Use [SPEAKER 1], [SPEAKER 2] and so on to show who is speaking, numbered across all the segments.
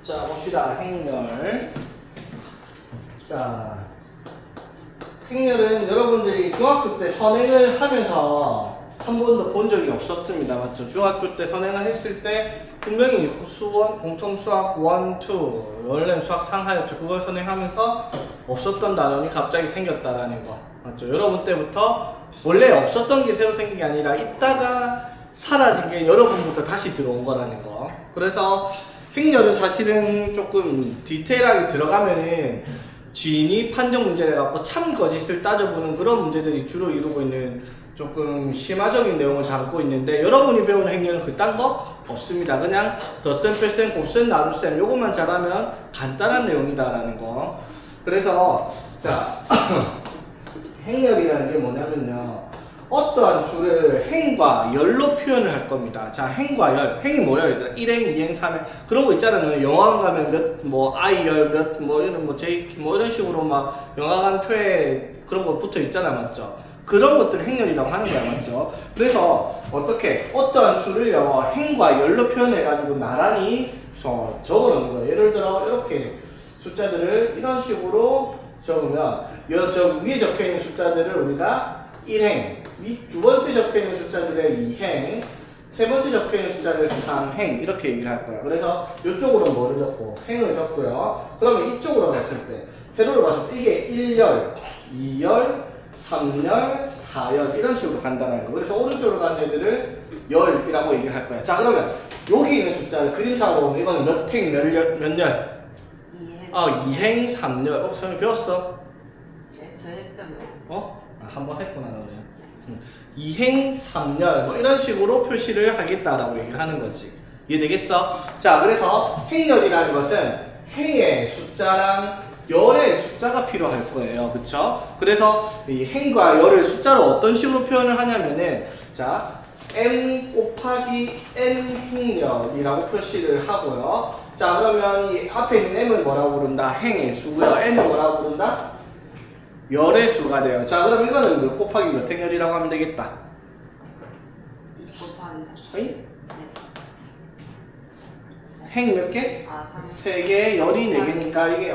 [SPEAKER 1] 자, 봅시다. 행렬. 자, 행렬은 여러분들이 중학교 때 선행을 하면서 한 번도 본 적이 없었습니다. 맞죠? 중학교 때 선행을 했을 때 분명히 수원, 공통수학 1, 2, 원래는 수학 상하였죠. 그걸 선행하면서 없었던 단원이 갑자기 생겼다라는 거. 맞죠? 여러분 때부터 원래 없었던 게 새로 생긴 게 아니라 있다가 사라진 게 여러분부터 다시 들어온 거라는 거. 그래서 행렬은 사실은 조금 디테일하게 들어가면은 진위 판정 문제를 갖고 참 거짓을 따져보는 그런 문제들이 주로 이루고 있는 조금 심화적인 내용을 담고 있는데, 여러분이 배우는 행렬은 그딴 거 없습니다. 그냥 덧셈, 뺄셈, 곱셈, 나눗셈 요것만 잘하면 간단한 내용이다라는 거. 그래서 자 행렬이라는 게 뭐냐면요, 어떠한 수를 행과 열로 표현을 할 겁니다. 자, 행과 열. 행이 뭐예요, 얘들아? 1행, 2행, 3행. 그런 거 있잖아요. 영화관 가면 I열, 이런 J, 이런 식으로 막 영화관 표에 그런 거 붙어 있잖아, 맞죠? 그런 것들을 행렬이라고 하는 거야, 맞죠? 그래서 어떠한 수를요, 행과 열로 표현해가지고 나란히 적어 놓는 거예요. 예를 들어, 이렇게 숫자들을 이런 식으로 적으면, 저 위에 적혀 있는 숫자들을 우리가 1행, 두 번째 적혀 있는 숫자들의 2행, 세 번째 적혀 있는 숫자를 3행, 이렇게 얘기를 할 거야. 그래서 이쪽으로 뭐를 적고, 행을 적고요. 그러면 이쪽으로 갔을 때, 세로로 봤을 때 이게 1열, 2열, 3열, 4열, 이런 식으로 간다는 거. 그래서 오른쪽으로 가는 애들을 열이라고 얘기를 할 거야. 자, 그러면 여기 있는 숫자를 그림상으로 보면 이거는 몇 행, 몇 열? 2행. 2행, 3열. 선생님 배웠어?
[SPEAKER 2] 네, 저 했잖아요.
[SPEAKER 1] 한번 했구나, 너는. 2행, 3열, 뭐 이런 식으로 표시를 하겠다라고 얘기를 하는 거지. 이해되겠어? 자, 그래서 행열이라는 것은 행의 숫자랑 열의 숫자가 필요할 거예요. 그쵸? 그래서 이 행과 열을 숫자로 어떤 식으로 표현을 하냐면은, 자, m 곱하기 n 행열이라고 표시를 하고요. 자, 그러면 이 앞에 있는 m을 뭐라고 부른다? 행의 수고요. n을 뭐라고 부른다? 열의 수가 돼요. 자, 그럼 이거는 몇 곱하기 몇 행열이라고 하면 되겠다.
[SPEAKER 2] 2 곱하기 3.
[SPEAKER 1] 어이? 행 몇 개?
[SPEAKER 2] 3.
[SPEAKER 1] 3개, 열이 4개니까 이게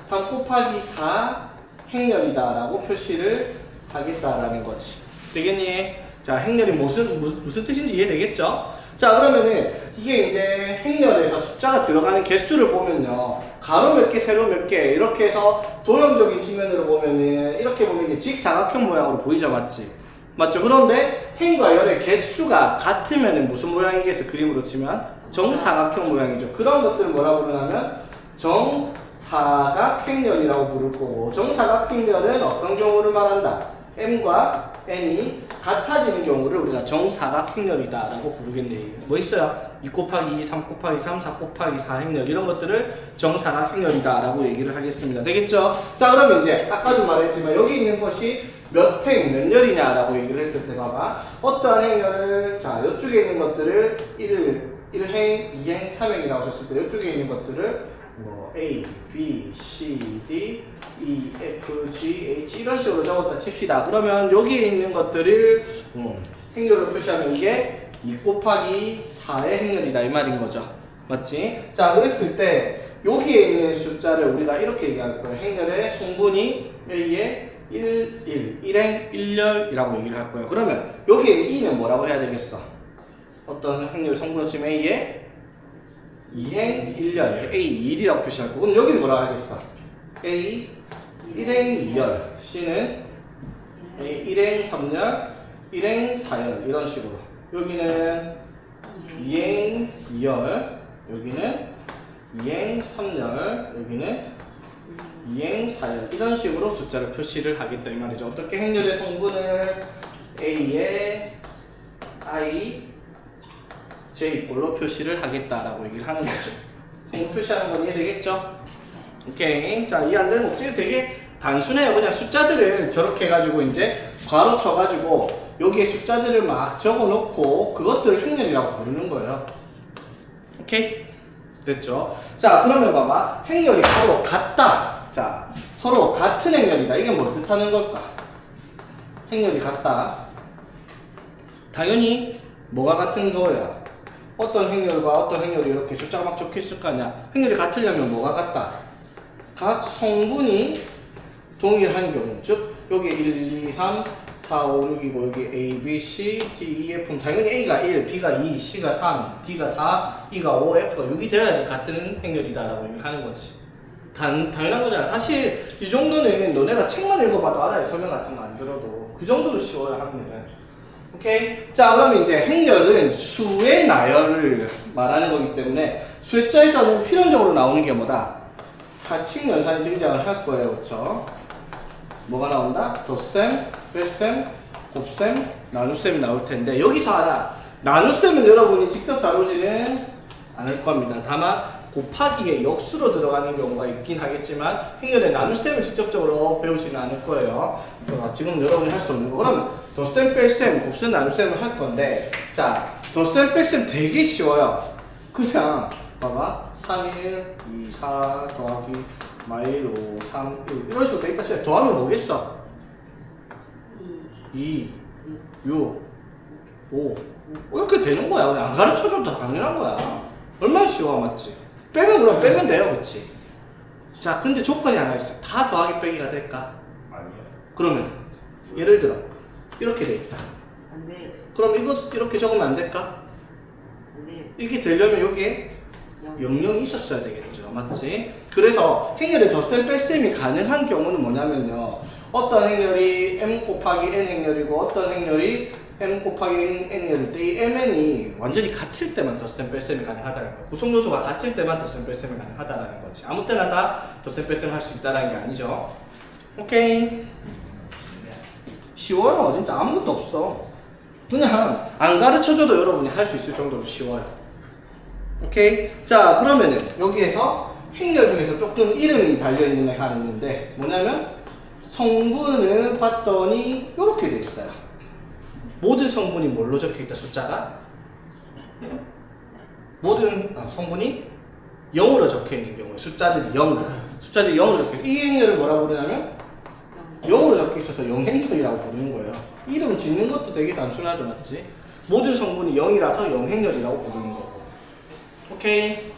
[SPEAKER 1] 3 곱하기 4 행열이다라고 표시를 하겠다라는 거지. 되겠니? 자, 행열이 무슨 뜻인지 이해되겠죠? 자, 그러면은 이게 이제 행열에서 숫자가 들어가는 개수를 보면요, 가로 몇 개, 세로 몇 개, 이렇게 해서 도형적인 측면으로 보면은 이렇게 보면 이게 직사각형 모양으로 보이죠, 맞지? 맞죠? 그런데 행과 열의 개수가 같으면은 무슨 모양이겠어? 그림으로 치면 정사각형 모양이죠. 그런 것들을 뭐라고 부르냐면 정사각행열이라고 부를 거고, 정사각행열은 어떤 경우를 말한다? m과 n이 같아지는 경우를 우리가 정사각행열이다 라고 부르겠네요. 뭐 있어요? 2 곱하기 2, 3 곱하기 3, 4 곱하기 4 행열, 이런 것들을 정사각행열이다 라고 얘기를 하겠습니다. 되겠죠? 자, 그러면 이제 아까도 말했지만 여기 있는 것이 몇 행, 몇 열이냐 라고 얘기를 했을 때 봐봐, 어떠한 행열을, 자, 이쪽에 있는 것들을 1행, 2행, 3행이라고 하셨을 때 이쪽에 있는 것들을 뭐 A, B, C, D, E, F, G, H 이런 식으로 적었다 칩시다. 그러면 여기에 있는 것들을 행렬로 표시하면 이게 2 곱하기 4의 행렬이다 이 말인 거죠. 맞지? 자, 그랬을 때 여기에 있는 숫자를 우리가 이렇게 얘기할 거예요. 행렬의 성분이 A의 1행, 1열이라고 얘기를 할 거예요. 그러면 여기에 2는 뭐라고 해야 되겠어? 어떤 행렬 성분을 치면 A의 2행 1열, A1이라고 표시할 거고, 그럼 여기는 뭐라고 하겠어? A 1행 2열, C는 A 1행 3열, 1행 4열, 이런 식으로. 여기는 2행 2열, 여기는 2행 3열, 여기는 2행 4열, 이런 식으로 숫자를 표시를 하겠다 이 말이죠. 어떻게 행렬의 성분을 A의 I J-꼴로 표시를 하겠다라고 얘기를 하는 거죠. 성분 표시하는 건 이해되겠죠? 오케이. 자, 이해 안 되는 목적이 되게 단순해요. 그냥 숫자들을 저렇게 해가지고 이제 괄호 쳐가지고 여기에 숫자들을 막 적어 놓고 그것들을 행렬이라고 부르는 거예요. 오케이? 됐죠? 자, 그러면 봐봐. 행렬이 서로 같다. 자, 서로 같은 행렬이다. 이게 뭘 뜻하는 걸까? 행렬이 같다. 당연히 뭐가 같은 거야? 어떤 행렬과 어떤 행렬이 이렇게 숫자가 막 적혀 있을 거 아니야. 행렬이 같으려면 뭐가 같다? 각 성분이 동일한 경우, 즉 여기 1, 2, 3, 4, 5, 6이고 여기 A, B, C, D, E, F는 당연히 A가 1, B가 2, C가 3, D가 4, E가 5, F가 6이 돼야지 같은 행렬이다라고 하는 거지. 당연한 거잖아. 사실 이 정도는 너네가 책만 읽어봐도 알아요. 설명 같은 거 안 들어도. 그 정도로 쉬워요, 학문은. 오케이? 자, 그러면 이제 행렬은 수의 나열을 말하는 거기 때문에 수의자에서는 필연적으로 나오는 게 뭐다? 사칙 연산이 등장을 할 거예요. 그쵸? 뭐가 나온다? 덧셈, 뺄셈, 곱셈, 나눗셈이 나올 텐데 여기서 하나 나눗셈은 여러분이 직접 다루지는 않을 겁니다. 다만 곱하기의 역수로 들어가는 경우가 있긴 하겠지만 행렬의 나눗셈을 직접적으로 배우지는 않을 거예요. 지금 여러분이 할 수 없는 거. 그럼 덧셈, 뺄셈, 곱셈, 나눗셈을 할 건데 자, 덧셈, 뺄셈 되게 쉬워요. 그냥 봐봐 3, 1, 2, 4 더하기 마일 5, 3, 1 이런 식으로 돼 있다 치면 더하면 뭐겠어? 2, 6, 5 이렇게 되는 거야. 그냥 안 가르쳐줘도 당연한 거야. 얼마나 쉬워, 맞지? 빼면 그럼 빼면 돼요, 그치? 자, 근데 조건이 하나 있어. 다 더하기 빼기가 될까?
[SPEAKER 3] 아니요.
[SPEAKER 1] 그러면 예를 들어 이렇게 돼 있다.
[SPEAKER 2] 안 돼.
[SPEAKER 1] 그럼 이거 이렇게 적으면 안 될까?
[SPEAKER 2] 안 돼.
[SPEAKER 1] 이게 되려면 여기에 00이 있었어야 되겠죠, 맞지? 그래서 행렬의 덧셈 뺄셈이 가능한 경우는 뭐냐면요, 어떤 행렬이 m 곱하기 n 행렬이고 어떤 행렬이 m 곱하기 n 행렬일 때 이 mn이 완전히 같을 때만 덧셈 뺄셈이 가능하다는 거예요. 구성 요소가 같을 때만 덧셈 뺄셈이 가능하다는 거지. 아무 때나 다 덧셈 뺄셈 할 수 있다는 게 아니죠. 오케이. 쉬워요. 진짜 아무것도 없어. 그냥 안 가르쳐줘도 여러분이 할 수 있을 정도로 쉬워요. 오케이? 자, 그러면은 여기에서 행렬 중에서 조금 이름이 달려있는 애가 하나 있는데 뭐냐면 성분을 봤더니 이렇게 돼 있어요. 모든 성분이 뭘로 적혀있다, 숫자가? 모든 성분이 0으로 적혀있는 경우에 숫자들이 0으로 적혀있어요. 이 행렬을 뭐라고 부르냐면 0으로 적혀있어서 0행렬이라고 부르는 거예요. 이름 짓는 것도 되게 단순하죠, 맞지? 모든 성분이 0이라서 0행렬이라고 부르는 거고. 오케이.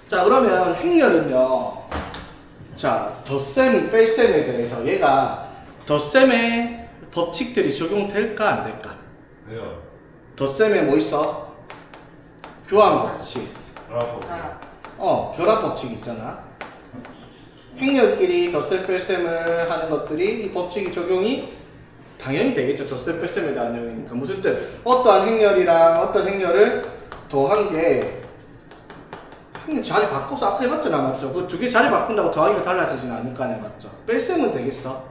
[SPEAKER 1] 자, 그러면 행렬은요, 자, 덧셈, 뺄셈에 대해서 얘가 덧셈의 법칙들이 적용될까 안 될까?
[SPEAKER 3] 왜요?
[SPEAKER 1] 덧셈에 뭐 있어? 교환 법칙.
[SPEAKER 3] 라고.
[SPEAKER 1] 결합 법칙 있잖아. 행렬끼리 덧셈, 뺄셈을 하는 것들이 이 법칙이 적용이 당연히 되겠죠. 덧셈, 뺄셈에 대한 내용이니까. 무슨 뜻? 어떠한 행렬이랑 어떤 행렬을 더한 게 자리 바꿔서 아까 해봤잖아, 맞죠? 그 두 개 자리 바꾼다고 더하기가 달라지진 않을 거 아니야, 맞죠? 뺄셈은 되겠어?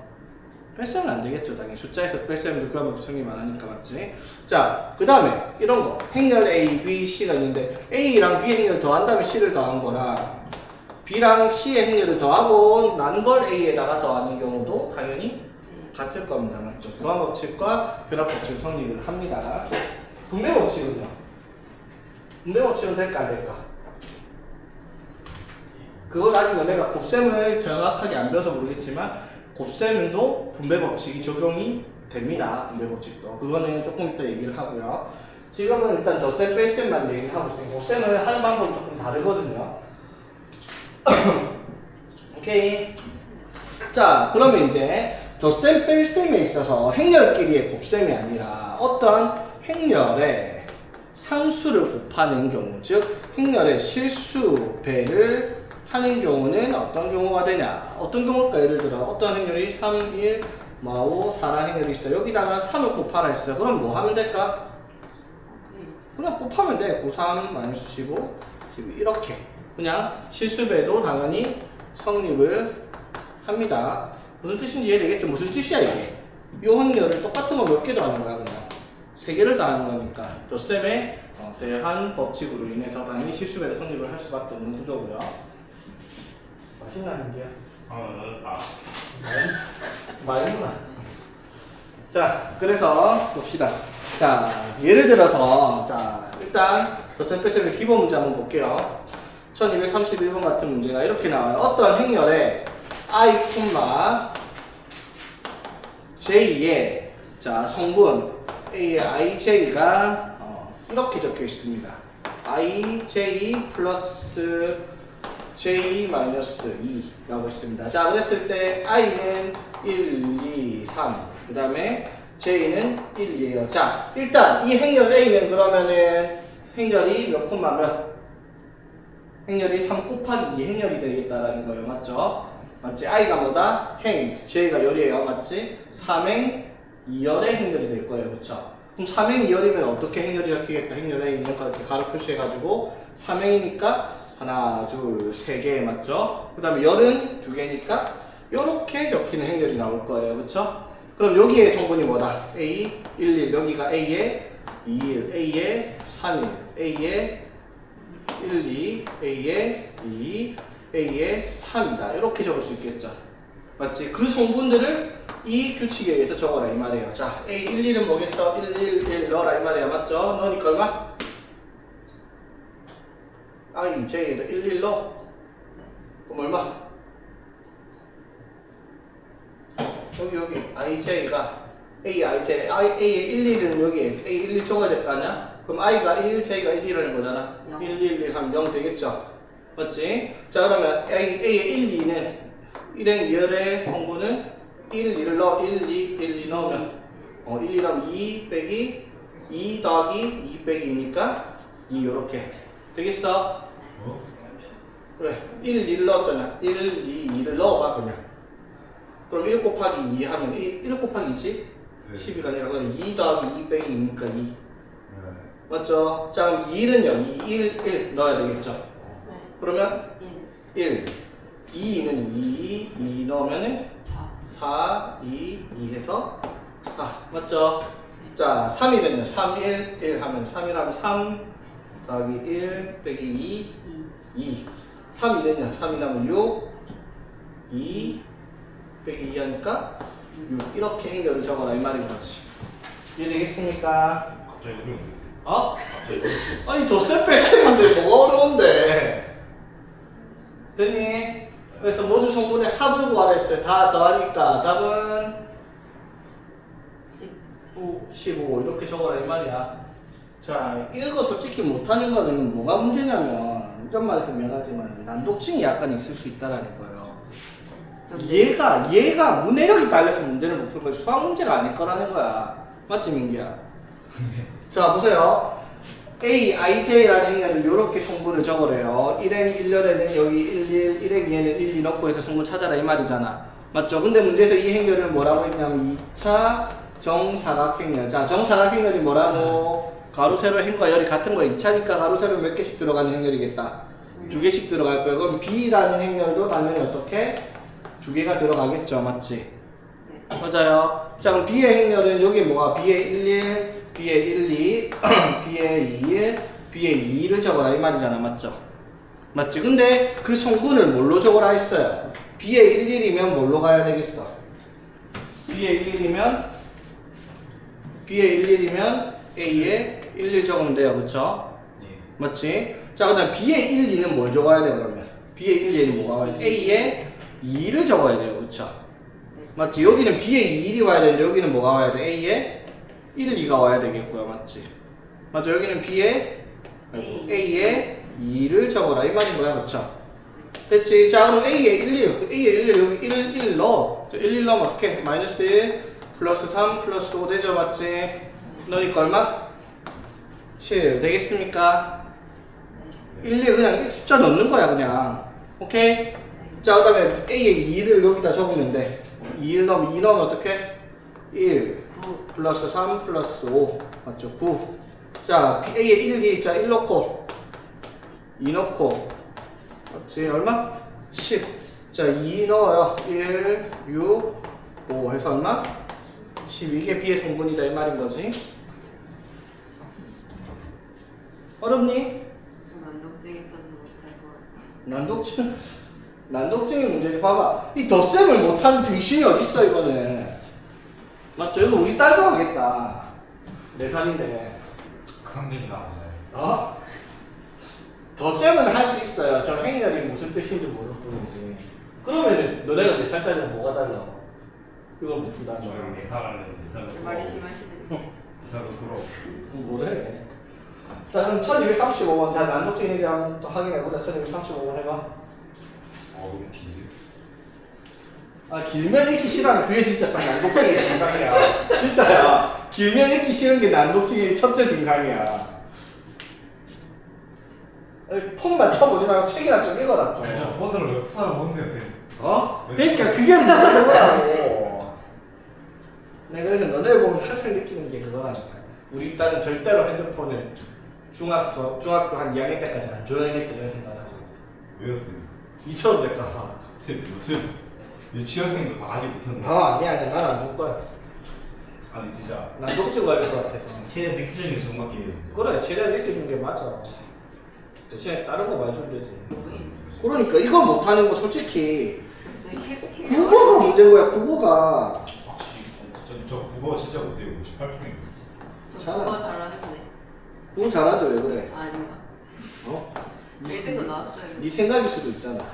[SPEAKER 1] 뺄셈은 안 되겠죠, 당연히. 숫자에서 뺄셈도 교환법도 생기면 안 하니까, 맞지? 자, 그 다음에 이런 거. 행렬 A, B, C가 있는데 A랑 B 행렬을 더한 다음에 C를 더한 거랑 B랑 C의 행렬을 더하고 난 걸 A에다가 더하는 경우도 당연히 같을 겁니다, 맞죠? 교환법칙과 결합법칙 성립을 합니다. 분배법칙은요? 분배법칙은 될까 안 될까? 그걸 아직 내가 곱셈을 정확하게 안 배워서 모르겠지만 곱셈도 분배법칙이 적용이 됩니다. 분배법칙도. 그거는 조금 이따 얘기를 하고요. 지금은 일단 덧셈 뺄셈만 얘기를 하고 있어요. 곱셈을 하는 방법이 조금 다르거든요. 오케이. 자, 그러면 이제 덧셈 뺄셈에 있어서 행렬끼리의 곱셈이 아니라 어떤 행렬의 상수를 곱하는 경우, 즉 행렬의 실수 배를 하는 경우는 어떤 경우가 되냐? 어떤 경우일까? 예를 들어 어떤 행렬이 3, 1, 5, 4라 행렬이 있어요. 여기다가 3을 곱하라 했어요. 그럼 뭐 하면 될까? 그냥 곱하면 돼. 9, 3, 마이너스 15, 12 이렇게. 그냥 실수배도 당연히 성립을 합니다. 무슨 뜻인지 이해되겠죠? 무슨 뜻이야 이게? 이 행렬을 똑같은 거 몇 개 더하는 거야 그냥? 3개를 더하는 거니까 덧셈에 대한 법칙으로 인해서 당연히 실수배를 성립을 할 수밖에 없는 구조고요. 맛있나는 게요?
[SPEAKER 3] 다.
[SPEAKER 1] 말구나. 자, 그래서 봅시다. 자, 예를 들어서 자 일단 덧셈 뺄셈의 기본 문제 한번 볼게요. 1231번 같은 문제가 이렇게 나와요. 어떤 행렬에 i, j의 자 성분 A의 ij가 이렇게 적혀 있습니다. ij 플러스 j 마이너스 2라고 있습니다. 자, 그랬을 때 i는 1, 2, 3. 그 다음에 j는 1이에요. 자, 일단 이 행렬 a는 그러면은 행렬이 몇 콤마 몇? 행렬이 3 곱하기 2 행렬이 되겠다라는 거예요. 맞죠? 맞지? i가 뭐다? 행. j가 열이에요. 맞지? 3행 2열의 행렬이 될 거예요. 그쵸? 그럼 3행 2열이면 어떻게 행렬이 적히겠다? 행렬 a는 이렇게 가로 표시해가지고 3행이니까 하나, 둘, 세 개 맞죠? 그 다음에 열은 두 개니까 이렇게 적히는 행렬이 나올 거예요. 그쵸? 그럼 여기에 성분이 뭐다? A, 1, 1. 여기가 A에 2, 1, A에 3, 1, A에 1, 2, A에 2, A에 3이다. 이렇게 적을 수 있겠죠? 맞지? 그 성분들을 이 규칙에 의해서 적어라 이 말이에요. 자, A, 1, 1은 뭐겠어? 1, 1, 1 넣어라 이 말이야. 맞죠? 넣으니까 얼마? I, J에다 1, 1 넣어. 그럼 얼마? 여기 IJ가 A의 1, 1은 여기에 A 1, 1 적어야 될 거 아니야? 그럼 I가 1, J가 1이라는 거잖아.
[SPEAKER 2] 0.
[SPEAKER 1] 1, 1, 1 하면 0 되겠죠? 맞지? 자, 그러면 A의 1, 2는 1행 2열의 성분은 1, 2를 넣어. 1, 2, 1, 2 넣으면 1, 2 넣으면 2 빼기 2 더하기 2 빼기 2니까 2 요렇게 되겠어? 그래 1, 2를 넣었잖아. 1, 2, 2를 넣어봐 그냥. 그럼 1 곱하기 2 하면 1 곱하기 2지? 12가 아니라 그냥 2 더하기 2 빼기 2니까 2 맞죠? 자 그럼 2는요 2, 1, 1 넣어야 되겠죠?
[SPEAKER 2] 네.
[SPEAKER 1] 그러면
[SPEAKER 2] 1.
[SPEAKER 1] 1 2는 2 넣으면은 4, 2, 2 해서 4 맞죠? 자 3이는요 3, 1, 1 하면 3이라면 3 더하기 1 빼기 2 2 3이는요 3이라면 6 2 빼기 2 하니까 6 이렇게 행렬을 적어라 이 말인 거지. 이해되겠습니까?
[SPEAKER 3] 갑자기 어려운 거 있어요.
[SPEAKER 1] 어?
[SPEAKER 3] 갑자기 어려운 거.
[SPEAKER 1] 아니 덧셈 뺄셈인데 뭐가 어려운데 됐니? 그래서 모두 성분의 합을 구하라 했어요. 다 더하니까 답은 15 이렇게 적어라 이 말이야. 자 이거 솔직히 못하는 거는 뭐가 문제냐면 이런 말해서 미안하지만 난독증이 약간 있을 수 있다라는 거예요. 얘가 문해력이 딸려서 문제를 못 푼 거야. 수학 문제가 아닐 거라는 거야. 맞지 민기야? 자 보세요. A, IJ라는 행렬은 이렇게 성분을 적으래요. 1행 1열에는 여기 1, 1, 1행 2에는 1, 2 넣고 해서 성분 찾아라 이 말이잖아. 맞죠? 근데 문제에서 이 행렬을 뭐라고 했냐면 2차 정사각행렬. 자 정사각행렬이 뭐라고? 가로 세로 행과 열이 같은 거야. 2차니까 가로 세로 몇 개씩 들어가는 행렬이겠다. 2개씩 들어갈 거예요. 그럼 B라는 행렬도 당연히 어떻게? 2개가 들어가겠죠. 맞지?
[SPEAKER 2] 네.
[SPEAKER 1] 맞아요. 자 그럼 B의 행렬은 여기 뭐가? B의 1, 1, B의 1, 2, B의 2, 1, B의 2를 적어라 이 말이잖아. 맞죠? 맞지? 근데 그 성분을 뭘로 적어라 했어요? B의 1, 1이면 뭘로 가야 되겠어? B의 1, 1이면 A의 1, 1 적으면 돼요. 그쵸?
[SPEAKER 3] 예.
[SPEAKER 1] 맞지? 자, 그 다음 B의 1, 2는 뭘 적어야 돼요, 그러면? B의 1, 2는 뭐가 와야 돼? A의 2를 적어야 돼요. 그쵸? 맞지? 여기는 B의 2, 1이 와야 되는데, 여기는 뭐가 와야 돼? A의 1, 2가 와야 되겠고요. 맞지? 맞죠? 여기는 A의 2를 적어라. 이 말인 거야. 그쵸? 됐지? 자, 그럼 A의 1, 1. A의 1, 1, 여기 1, 1 넣어. 1, 1 넣으면 어떡해? 마이너스 1, 플러스 3, 플러스 5 되죠? 맞지? 넣으니까 얼마? 7 되겠습니까? 1, 2 그냥 숫자 넣는 거야 그냥. 오케이? 자 그 다음에 A의 2를 여기다 적으면 돼. 2를 넣으면 2 넣으면 어떡해? 1 9 플러스 3 플러스 5 맞죠? 9 자 A의 1, 2 자 1 넣고 2 넣고 맞지? 얼마? 10 자 2 넣어요. 1 6 5 해서 얼마? 10 이게 B의 성분이다 이 말인 거지. 어렵니?
[SPEAKER 2] 저 난독증 있어서 못할 것 같아요.
[SPEAKER 1] 난독증의 문제지. 봐봐. 이 덧셈을 못하는 등신이 어딨어, 이거는. 맞죠? 이거 우리 딸도 하겠다. 4살인데.
[SPEAKER 3] 강림이 나오네.
[SPEAKER 1] 어? 덧셈은 할 수 있어요. 저 행렬이 무슨 뜻인지 모를 뿐이지. 그러면은 너네가 4살짜리랑 뭐가 달라? 이걸 못 부담
[SPEAKER 3] 저랑 4살 하려면 4살.
[SPEAKER 2] 말이 심하시네.
[SPEAKER 3] 4살
[SPEAKER 1] 그럼 1235번 자 난독증인지 한번 또 확인해보자. 1235번 해봐.
[SPEAKER 3] 너무 긴데.
[SPEAKER 1] 아 길면 읽기 싫어하는 그게 진짜 딱 난독증의 증상이야. 진짜야. 길면 읽기 싫은 게 난독증의 첫째 증상이야. 폰만 쳐보지 말고 책이나 좀 읽어라 좀.
[SPEAKER 3] 저 폰으로 왜 푸사를 보는데요, 쌤?
[SPEAKER 1] 어? 그러니까 그게 뭐라는 거라고. 내가 그래서 너네 보면 항상 느끼는 게 그거라니까. 우리 딸은 절대로 핸드폰을 중학교 한 2학년 때까지 안 줘야겠다 이런 생각하고.
[SPEAKER 3] 왜요, 쌤?
[SPEAKER 1] 잊혀도 될까봐.
[SPEAKER 3] 쌤, 요즘 유치원생도 다 하지 못한다.
[SPEAKER 1] 아니야 난 안 줄 거야.
[SPEAKER 3] 아니, 진짜.
[SPEAKER 1] 난 독증 걸릴 것 같아서.
[SPEAKER 3] 최대한 느끼적인 게 좋은 것 같긴 해요, 진짜.
[SPEAKER 1] 그래 최대한 느껴주는 게 맞아. 대신에 다른 거 많이 주면 되지. 그러니까 이거 못하는 거 솔직히 국어가 문제인 거야. 국어가.
[SPEAKER 3] 저 국어 진짜 못해요. 58점이에요.
[SPEAKER 2] 저 국어 잘하는데.
[SPEAKER 1] 국어 잘하는데 왜 그래?
[SPEAKER 2] 아닌가?
[SPEAKER 1] 어?
[SPEAKER 2] 1등은 나왔어요.
[SPEAKER 1] 네 생각일 수도 있잖아.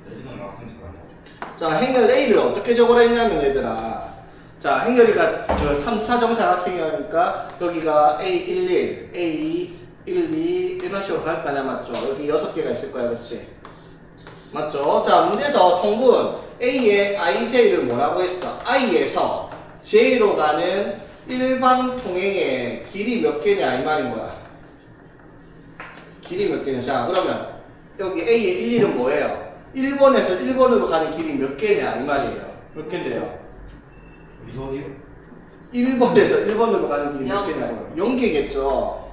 [SPEAKER 3] 내지는 나왔으니까 안 나오죠.
[SPEAKER 1] 자, 행렬 A를 어떻게 적으라 했냐면 얘들아. 자, 행렬이가 저 3차 정사각형이니까 여기가 A11, A12 이런 식으로 갈 거냐 맞죠? 여기 6개가 있을 거야, 그치? 맞죠? 자, 문제에서 성분 A의 IJ를 뭐라고 했어? I에서 J로 가는 일방 통행의 길이 몇 개냐 이 말인 거야. 길이 몇 개냐. 자, 그러면 여기 A의 11은 뭐예요? 1번에서 1번으로 가는 길이 몇 개냐 이 말이에요. 몇 개인데요?
[SPEAKER 3] 어디서 어디요?
[SPEAKER 1] 1번에서 1번으로 가는 길이 몇 개냐고요? 0개겠죠.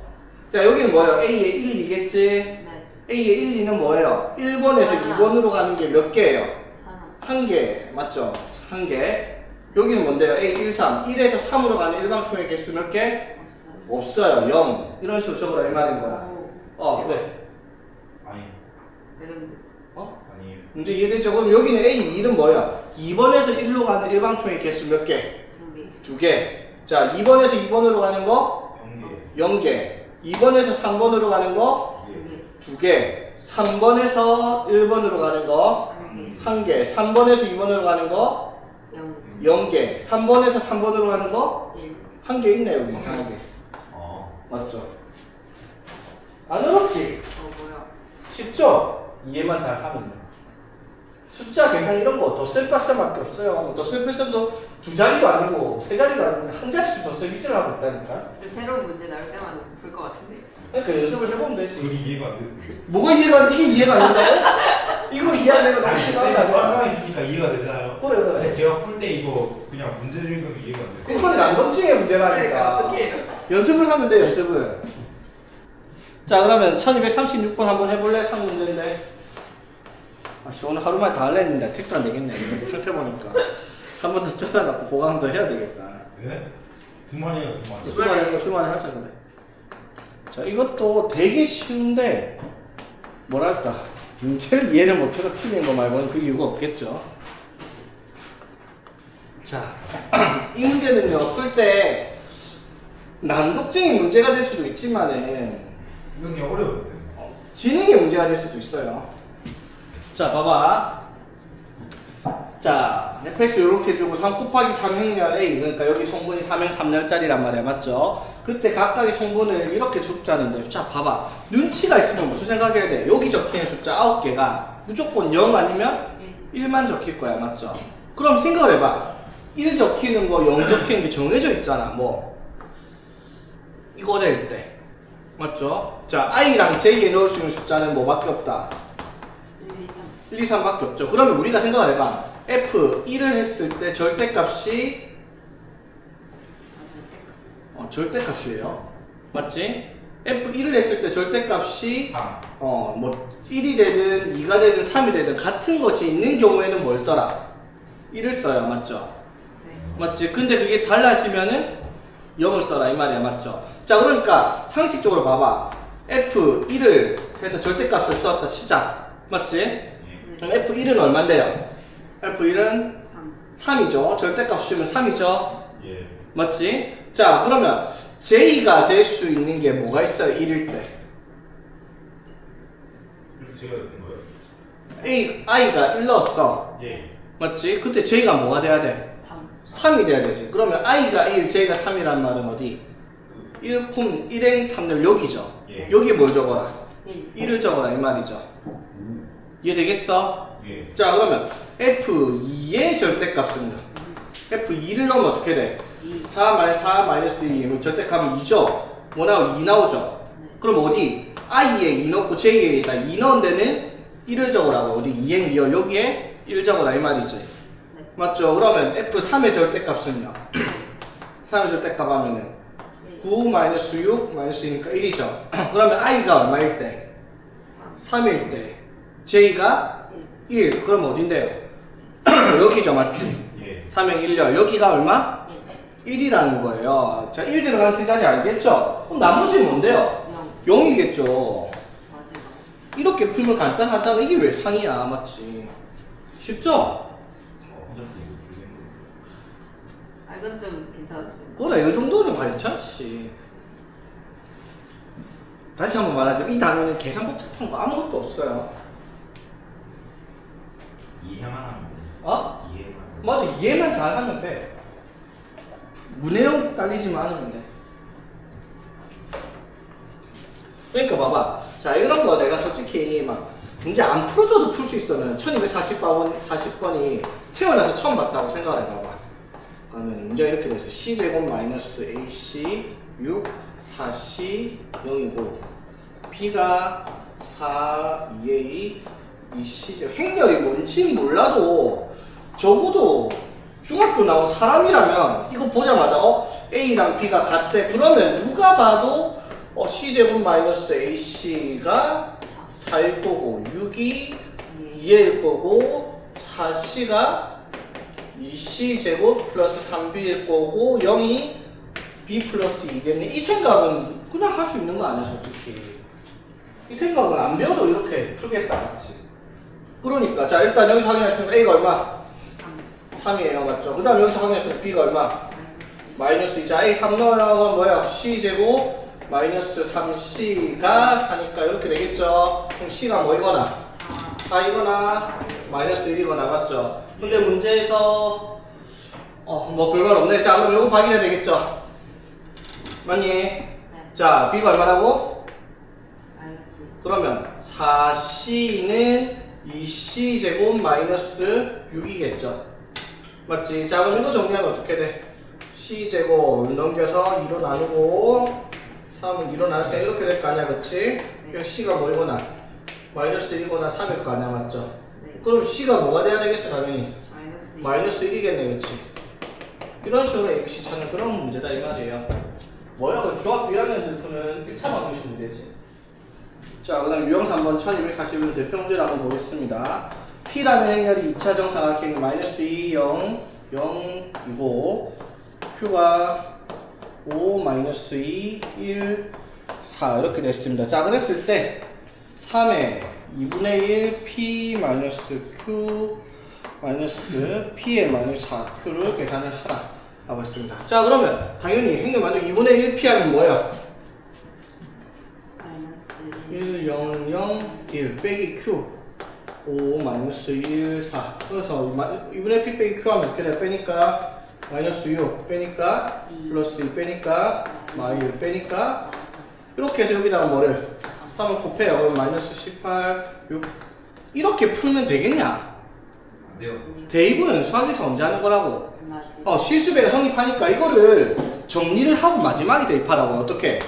[SPEAKER 1] 자, 여기는 뭐예요? A의 1, 2겠지?
[SPEAKER 2] 네.
[SPEAKER 1] A의 1, 2는 뭐예요? 1번에서
[SPEAKER 2] 하나.
[SPEAKER 1] 2번으로 가는 게 몇 개예요?
[SPEAKER 2] 하나.
[SPEAKER 1] 한 개, 맞죠? 한 개. 여기는 뭔데요? A1, 3. 1에서 3으로 가는 일방통의 개수 몇 개?
[SPEAKER 2] 없어요.
[SPEAKER 1] 없어요. 0. 이런 식으로 적으라 이 말인 거야.
[SPEAKER 2] 오.
[SPEAKER 1] 그래.
[SPEAKER 3] 아니,
[SPEAKER 2] 되는데.
[SPEAKER 3] 아니에요.
[SPEAKER 1] 문제 이해되죠? 그럼 여기는 A2는 뭐야? 2번에서 1로 가는 일방통의 개수 몇 개?
[SPEAKER 2] 2개.
[SPEAKER 1] 2개. 자, 2번에서 2번으로 가는 거?
[SPEAKER 3] 연계.
[SPEAKER 1] 0개. 2번에서 3번으로 가는 거?
[SPEAKER 2] 2개.
[SPEAKER 1] 2개. 3번에서 1번으로 가는 거? 1개. 3번에서 2번으로 가는 거?
[SPEAKER 2] 0.
[SPEAKER 1] 0개. 3번에서 3번으로 가는 거?
[SPEAKER 2] 1.
[SPEAKER 1] 한 개 있네, 여기. 이상하게. 맞죠? 안 어렵지?
[SPEAKER 2] 뭐야?
[SPEAKER 1] 쉽죠? 이해만 잘 하면. 숫자 계산 이런 거 덧셈뺄셈밖에 없어요. 덧셈뺄셈도 2자리도 아니고 3자리도 아니고 한 자릿수 덧셈 위치를 하고 있다니까.
[SPEAKER 2] 근데 새로운 문제 나올 때마다 풀 것 같은데.
[SPEAKER 1] 그러니까 연습을 해보면 되지.
[SPEAKER 3] 우리 이해가 안 됐어요.
[SPEAKER 1] 뭐가 이해가 안 돼? 이게 이해가 안 된다고? 이거 이해 안 되면 너무 심하다.
[SPEAKER 3] 설명해 주니까 이해가 되잖아요.
[SPEAKER 1] 그래, 그래.
[SPEAKER 3] 근데 제가 풀 때 이거 그냥 문제 읽으면 이해가 안 돼요.
[SPEAKER 1] 그건 난독증의 문제라니까.
[SPEAKER 2] 그러니까 어떻게 해요?
[SPEAKER 1] 연습을 하면 돼, 연습을. 자, 그러면 1236번 한번 해볼래? 3문제인데. 아, 오늘 하루 만에 다 할래 했는데 택도 안 되겠네. 이거 상태 보니까. 한 번 더 잘라갖고 보강 더 해야 되겠다.
[SPEAKER 3] 네? 두 마리예요, 두 마리.
[SPEAKER 1] 수만에 하자, 그래. 자, 이것도 되게 쉬운데, 뭐랄까. 문제를 이해를 못해서 틀린 거 말고는 그 이유가 없겠죠. 자, 이 문제는요, 풀 때 난독증이 문제가 될 수도 있지만은,
[SPEAKER 3] 이건 그냥 어려웠어요.
[SPEAKER 1] 지능이 문제가 될 수도 있어요. 자, 봐봐. 자, fx 이렇게 주고 3 곱하기 3 행렬 a, 그러니까 여기 성분이 3행 3열짜리란 말이야, 맞죠? 그때 각각의 성분을 이렇게 적자는데, 자, 봐봐. 눈치가 있으면 무슨 생각해야 돼? 여기 적히는 숫자 9개가 무조건 0 아니면 1만 적힐 거야, 맞죠? 그럼 생각을 해봐. 1 적히는 거, 0 적히는 게 정해져 있잖아, 뭐. 이거 될 때. 맞죠? 자, i랑 j에 넣을 수 있는 숫자는 뭐밖에 없다? 1, 2, 3밖에 없죠. 그러면 우리가 생각을 해봐. F1을 했을 때 절대값이 절대값이에요. 맞지? F1을 했을 때 절대값이
[SPEAKER 3] 3.
[SPEAKER 1] 뭐 1이 되든 2가 되든 3이 되든 같은 것이 있는 경우에는 뭘 써라? 1을 써요. 맞죠?
[SPEAKER 2] 네.
[SPEAKER 1] 맞지? 근데 그게 달라지면은 0을 써라 이 말이야. 맞죠? 자, 그러니까 상식적으로 봐봐. F1을 해서 절대값을 썼다 치자. 맞지? 그럼 F1은 얼만데요? F1은
[SPEAKER 2] 3.
[SPEAKER 1] 3이죠. 절대값 쓰면 3이죠.
[SPEAKER 3] 예.
[SPEAKER 1] 맞지? 자, 그러면 J가 될 수 있는 게 뭐가 있어요? 1일 때.
[SPEAKER 3] 그리고 제가 쓴 거예요?
[SPEAKER 1] I가 1 넣었어.
[SPEAKER 3] 예.
[SPEAKER 1] 맞지? 그때 J가 뭐가 돼야 돼?
[SPEAKER 2] 3.
[SPEAKER 1] 3이 돼야 되지. 그러면 I가 1, J가 3이란 말은 어디? 1행 3열 여기죠.
[SPEAKER 3] 예.
[SPEAKER 1] 여기에 뭘 적어라?
[SPEAKER 2] 1.
[SPEAKER 1] 1을 적어라 이 말이죠. 이해되겠어?
[SPEAKER 3] 예.
[SPEAKER 1] 자 그러면 F2의 절대값은요? F2를 넣으면 어떻게 돼?
[SPEAKER 2] 2.
[SPEAKER 1] 4 마이너스 4 마이너스 2면 절대값은 2죠? 뭐 나오고 2 나오죠?
[SPEAKER 2] 네.
[SPEAKER 1] 그럼 어디? i에 2 넣고 j에 있다 2 넣은 데는 1을 적으라고. 어디 2행 2열 여기에 1 적어라 이 말이지.
[SPEAKER 2] 네.
[SPEAKER 1] 맞죠? 그러면 F3의 절대값은요? 3의 절대값 하면은 9 마이너스 6 마이너스 2니까 1이죠. 그러면 i가 얼마일 때?
[SPEAKER 2] 3.
[SPEAKER 1] 3일 때 j가 1. 그럼 어딘데요? 여기죠 맞지?
[SPEAKER 3] 예.
[SPEAKER 1] 3행 1열 여기가 얼마? 1이라는 거예요. 자, 1 들어간 세 자리 알겠죠? 그럼 나머지는 뭔데요?
[SPEAKER 2] 0.
[SPEAKER 1] 0이겠죠.
[SPEAKER 2] 맞아요.
[SPEAKER 1] 이렇게 풀면 간단하잖아. 이게 왜 상이야, 맞지? 쉽죠?
[SPEAKER 3] 혼자 이거 불리는
[SPEAKER 2] 아, 이건 좀 괜찮았어요.
[SPEAKER 1] 그래, 이 정도는 괜찮지. 다시 한번 말하자면 이 단어는 계산 복잡한 거 아무것도 없어요.
[SPEAKER 3] 이해만 하면 돼.
[SPEAKER 1] 어?
[SPEAKER 3] 이해만.
[SPEAKER 1] 맞아, 이해만 잘 하면 돼. 문해력 딸리지만 않으면 돼. 그러니까 봐봐. 자, 이런 거 내가 솔직히 막 문제 안 풀어줘도 풀 수 있으면 1240번이 태어나서 처음 봤다고 생각을 해봐봐. 그러면 문제가 이렇게 돼서 c제곱 마이너스 ac 6 4c 0이고 b가 4 2a 2c 행렬이 뭔지 몰라도 적어도 중학교 나온 사람이라면 이거 보자마자 a랑 b가 같대. 그러면 누가 봐도 c제곱 마이너스 ac가 4일 거고 6이 2일 거고 4c가 2c제곱 플러스 3b일 거고 0이 b 플러스 2겠네. 이 생각은 그냥 할 수 있는 거 아니야 솔직히. 이 생각은 안 배워도 이렇게 풀겠다 맞지? 그러니까 자 일단 여기서 확인하시면 a가 얼마?
[SPEAKER 2] 3.
[SPEAKER 1] 3이에요 맞죠? 그 다음 여기서 확인했으면 b가 얼마? 마이너스 2. 자 a 3 넣으라는 건 뭐야? c제곱 마이너스 3c가 4니까 이렇게 되겠죠? 그럼 c가 뭐이거나?
[SPEAKER 2] 4.
[SPEAKER 1] 4이거나 마이너스 1이거나 맞죠? 근데 문제에서 뭐 별말 없네. 자 그럼 요거 확인해야 되겠죠? 맞니?
[SPEAKER 2] 네.
[SPEAKER 1] 자 b가 얼마라고?
[SPEAKER 2] 마이너스.
[SPEAKER 1] 그러면 4c는 2c제곱 마이너스 6이겠죠? 맞지? 자 그럼 이거 정리하면 어떻게 돼? c제곱 넘겨서 2로 나누고 3은 2로 나눴으니까 이렇게 될 거 아니야 그치? 그럼 c가 뭐이거나 마이너스 1이거나 3일 거 아니야 맞죠?
[SPEAKER 2] 네.
[SPEAKER 1] 그럼 c가 뭐가 돼야 되겠어 당연히?
[SPEAKER 2] 마이너스 2.
[SPEAKER 1] 마이너스 1이겠네 그치? 이런 식으로 ABC 찾는 그런 문제다 이 말이에요. 뭐야 그럼 중학교 1학년들 푸는 1차 방정식 문제지. 자 그 다음 유형 3번 1241번 대표 문제를 한번 보겠습니다. P라는 행렬이 2차 정사각형이 마이너스 2, 0, 0이고 Q가 5, 마이너스 2, 1, 4 이렇게 됐습니다. 자 그랬을 때 3의 2분의 1 P 마이너스 Q 마이너스 P의 마이너스 4Q를 계산을 하라 라고 했습니다. 자 그러면 당연히 행렬 만족 2분의 1 P 하면 뭐예요?
[SPEAKER 2] 마이너스
[SPEAKER 1] 1, 0, 0, 1 빼기 Q 5 마이너스 1, 4 그래서 2분의 P 빼기 Q 하면 이렇게 돼. 빼니까 마이너스 6 빼니까 플러스 2 빼니까 마이 1 빼니까 이렇게 해서 여기다가 뭐를 3을 곱해요. 그럼 마이너스 18, 6 이렇게 풀면 되겠냐?
[SPEAKER 3] 안 돼요.
[SPEAKER 1] 대입은 수학에서 언제 하는 거라고?
[SPEAKER 2] 맞지.
[SPEAKER 1] 실수배가 성립하니까 이거를 정리를 하고 마지막에 대입하라고. 어떻게?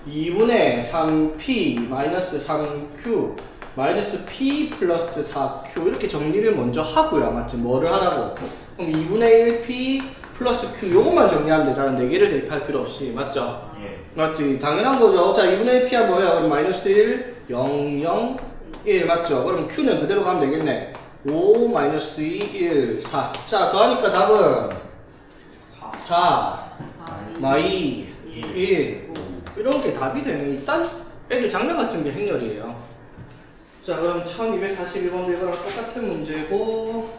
[SPEAKER 1] 2분의 3p 마이너스 3q 마이너스 p 플러스 4q 이렇게 정리를 먼저 하고요. 맞지? 뭐를 하라고? 그럼 2분의 1p 플러스 q 요것만 정리하면 되잖아. 4개를 대입할 필요 없이. 맞죠?
[SPEAKER 3] 예.
[SPEAKER 1] 맞지? 당연한 거죠. 자, 2분의 1p가 뭐예요? 그럼 마이너스 1, 0, 0, 1 맞죠? 그럼 q는 그대로 가면 되겠네. 5 마이너스 2, 1, 4. 자, 더하니까 답은 4 마이 1 이런 게 답이 되네. 일단 애들 장난 같은 게 행렬이에요. 자, 그럼 1241번 이거랑 똑같은 문제고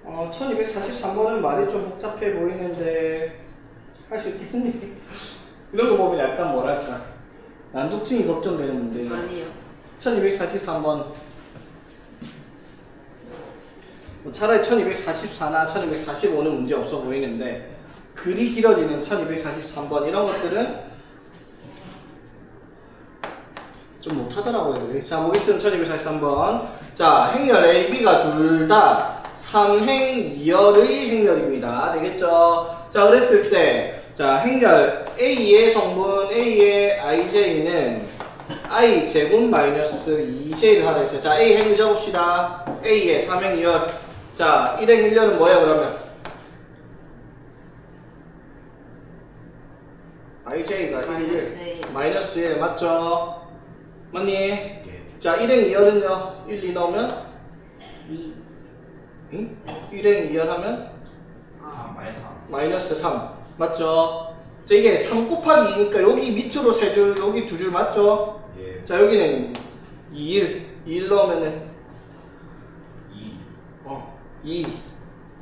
[SPEAKER 1] 1243번은 말이 좀 복잡해 보이는데 할 수 있겠니? 이런 거 보면 약간 뭐랄까 난독증이 걱정되는 문제죠.
[SPEAKER 2] 아니요.
[SPEAKER 1] 1243번 차라리 1244나 1245는 문제 없어 보이는데 글이 길어지는 1243번 이런 것들은 좀 못하더라고요 애들이. 자 보겠습니다. 1243번. 자 행렬 A, B가 둘 다 3행 2열의 행렬입니다. 되겠죠? 자 그랬을 때 자 행렬 A의 성분 A의 IJ는 I 제곱 마이너스 2J를 하라 했어요. 자 A 행렬 적읍시다. A의 3행 2열. 자 1행 1열은 뭐예요 그러면? IJ가 1, 마이너스 1 맞죠? 맞니?
[SPEAKER 3] 예.
[SPEAKER 1] 자 1행 2열은요 1, 2 넣으면
[SPEAKER 2] 2.
[SPEAKER 1] 응? 1행 2열 하면
[SPEAKER 3] 3 마이너스 3.
[SPEAKER 1] 마이너스 3 맞죠? 자 이게 3 곱하기 2니까 여기 밑으로 3줄 여기 2줄 맞죠?
[SPEAKER 3] 예.
[SPEAKER 1] 자 여기는 2, 1 넣으면은 2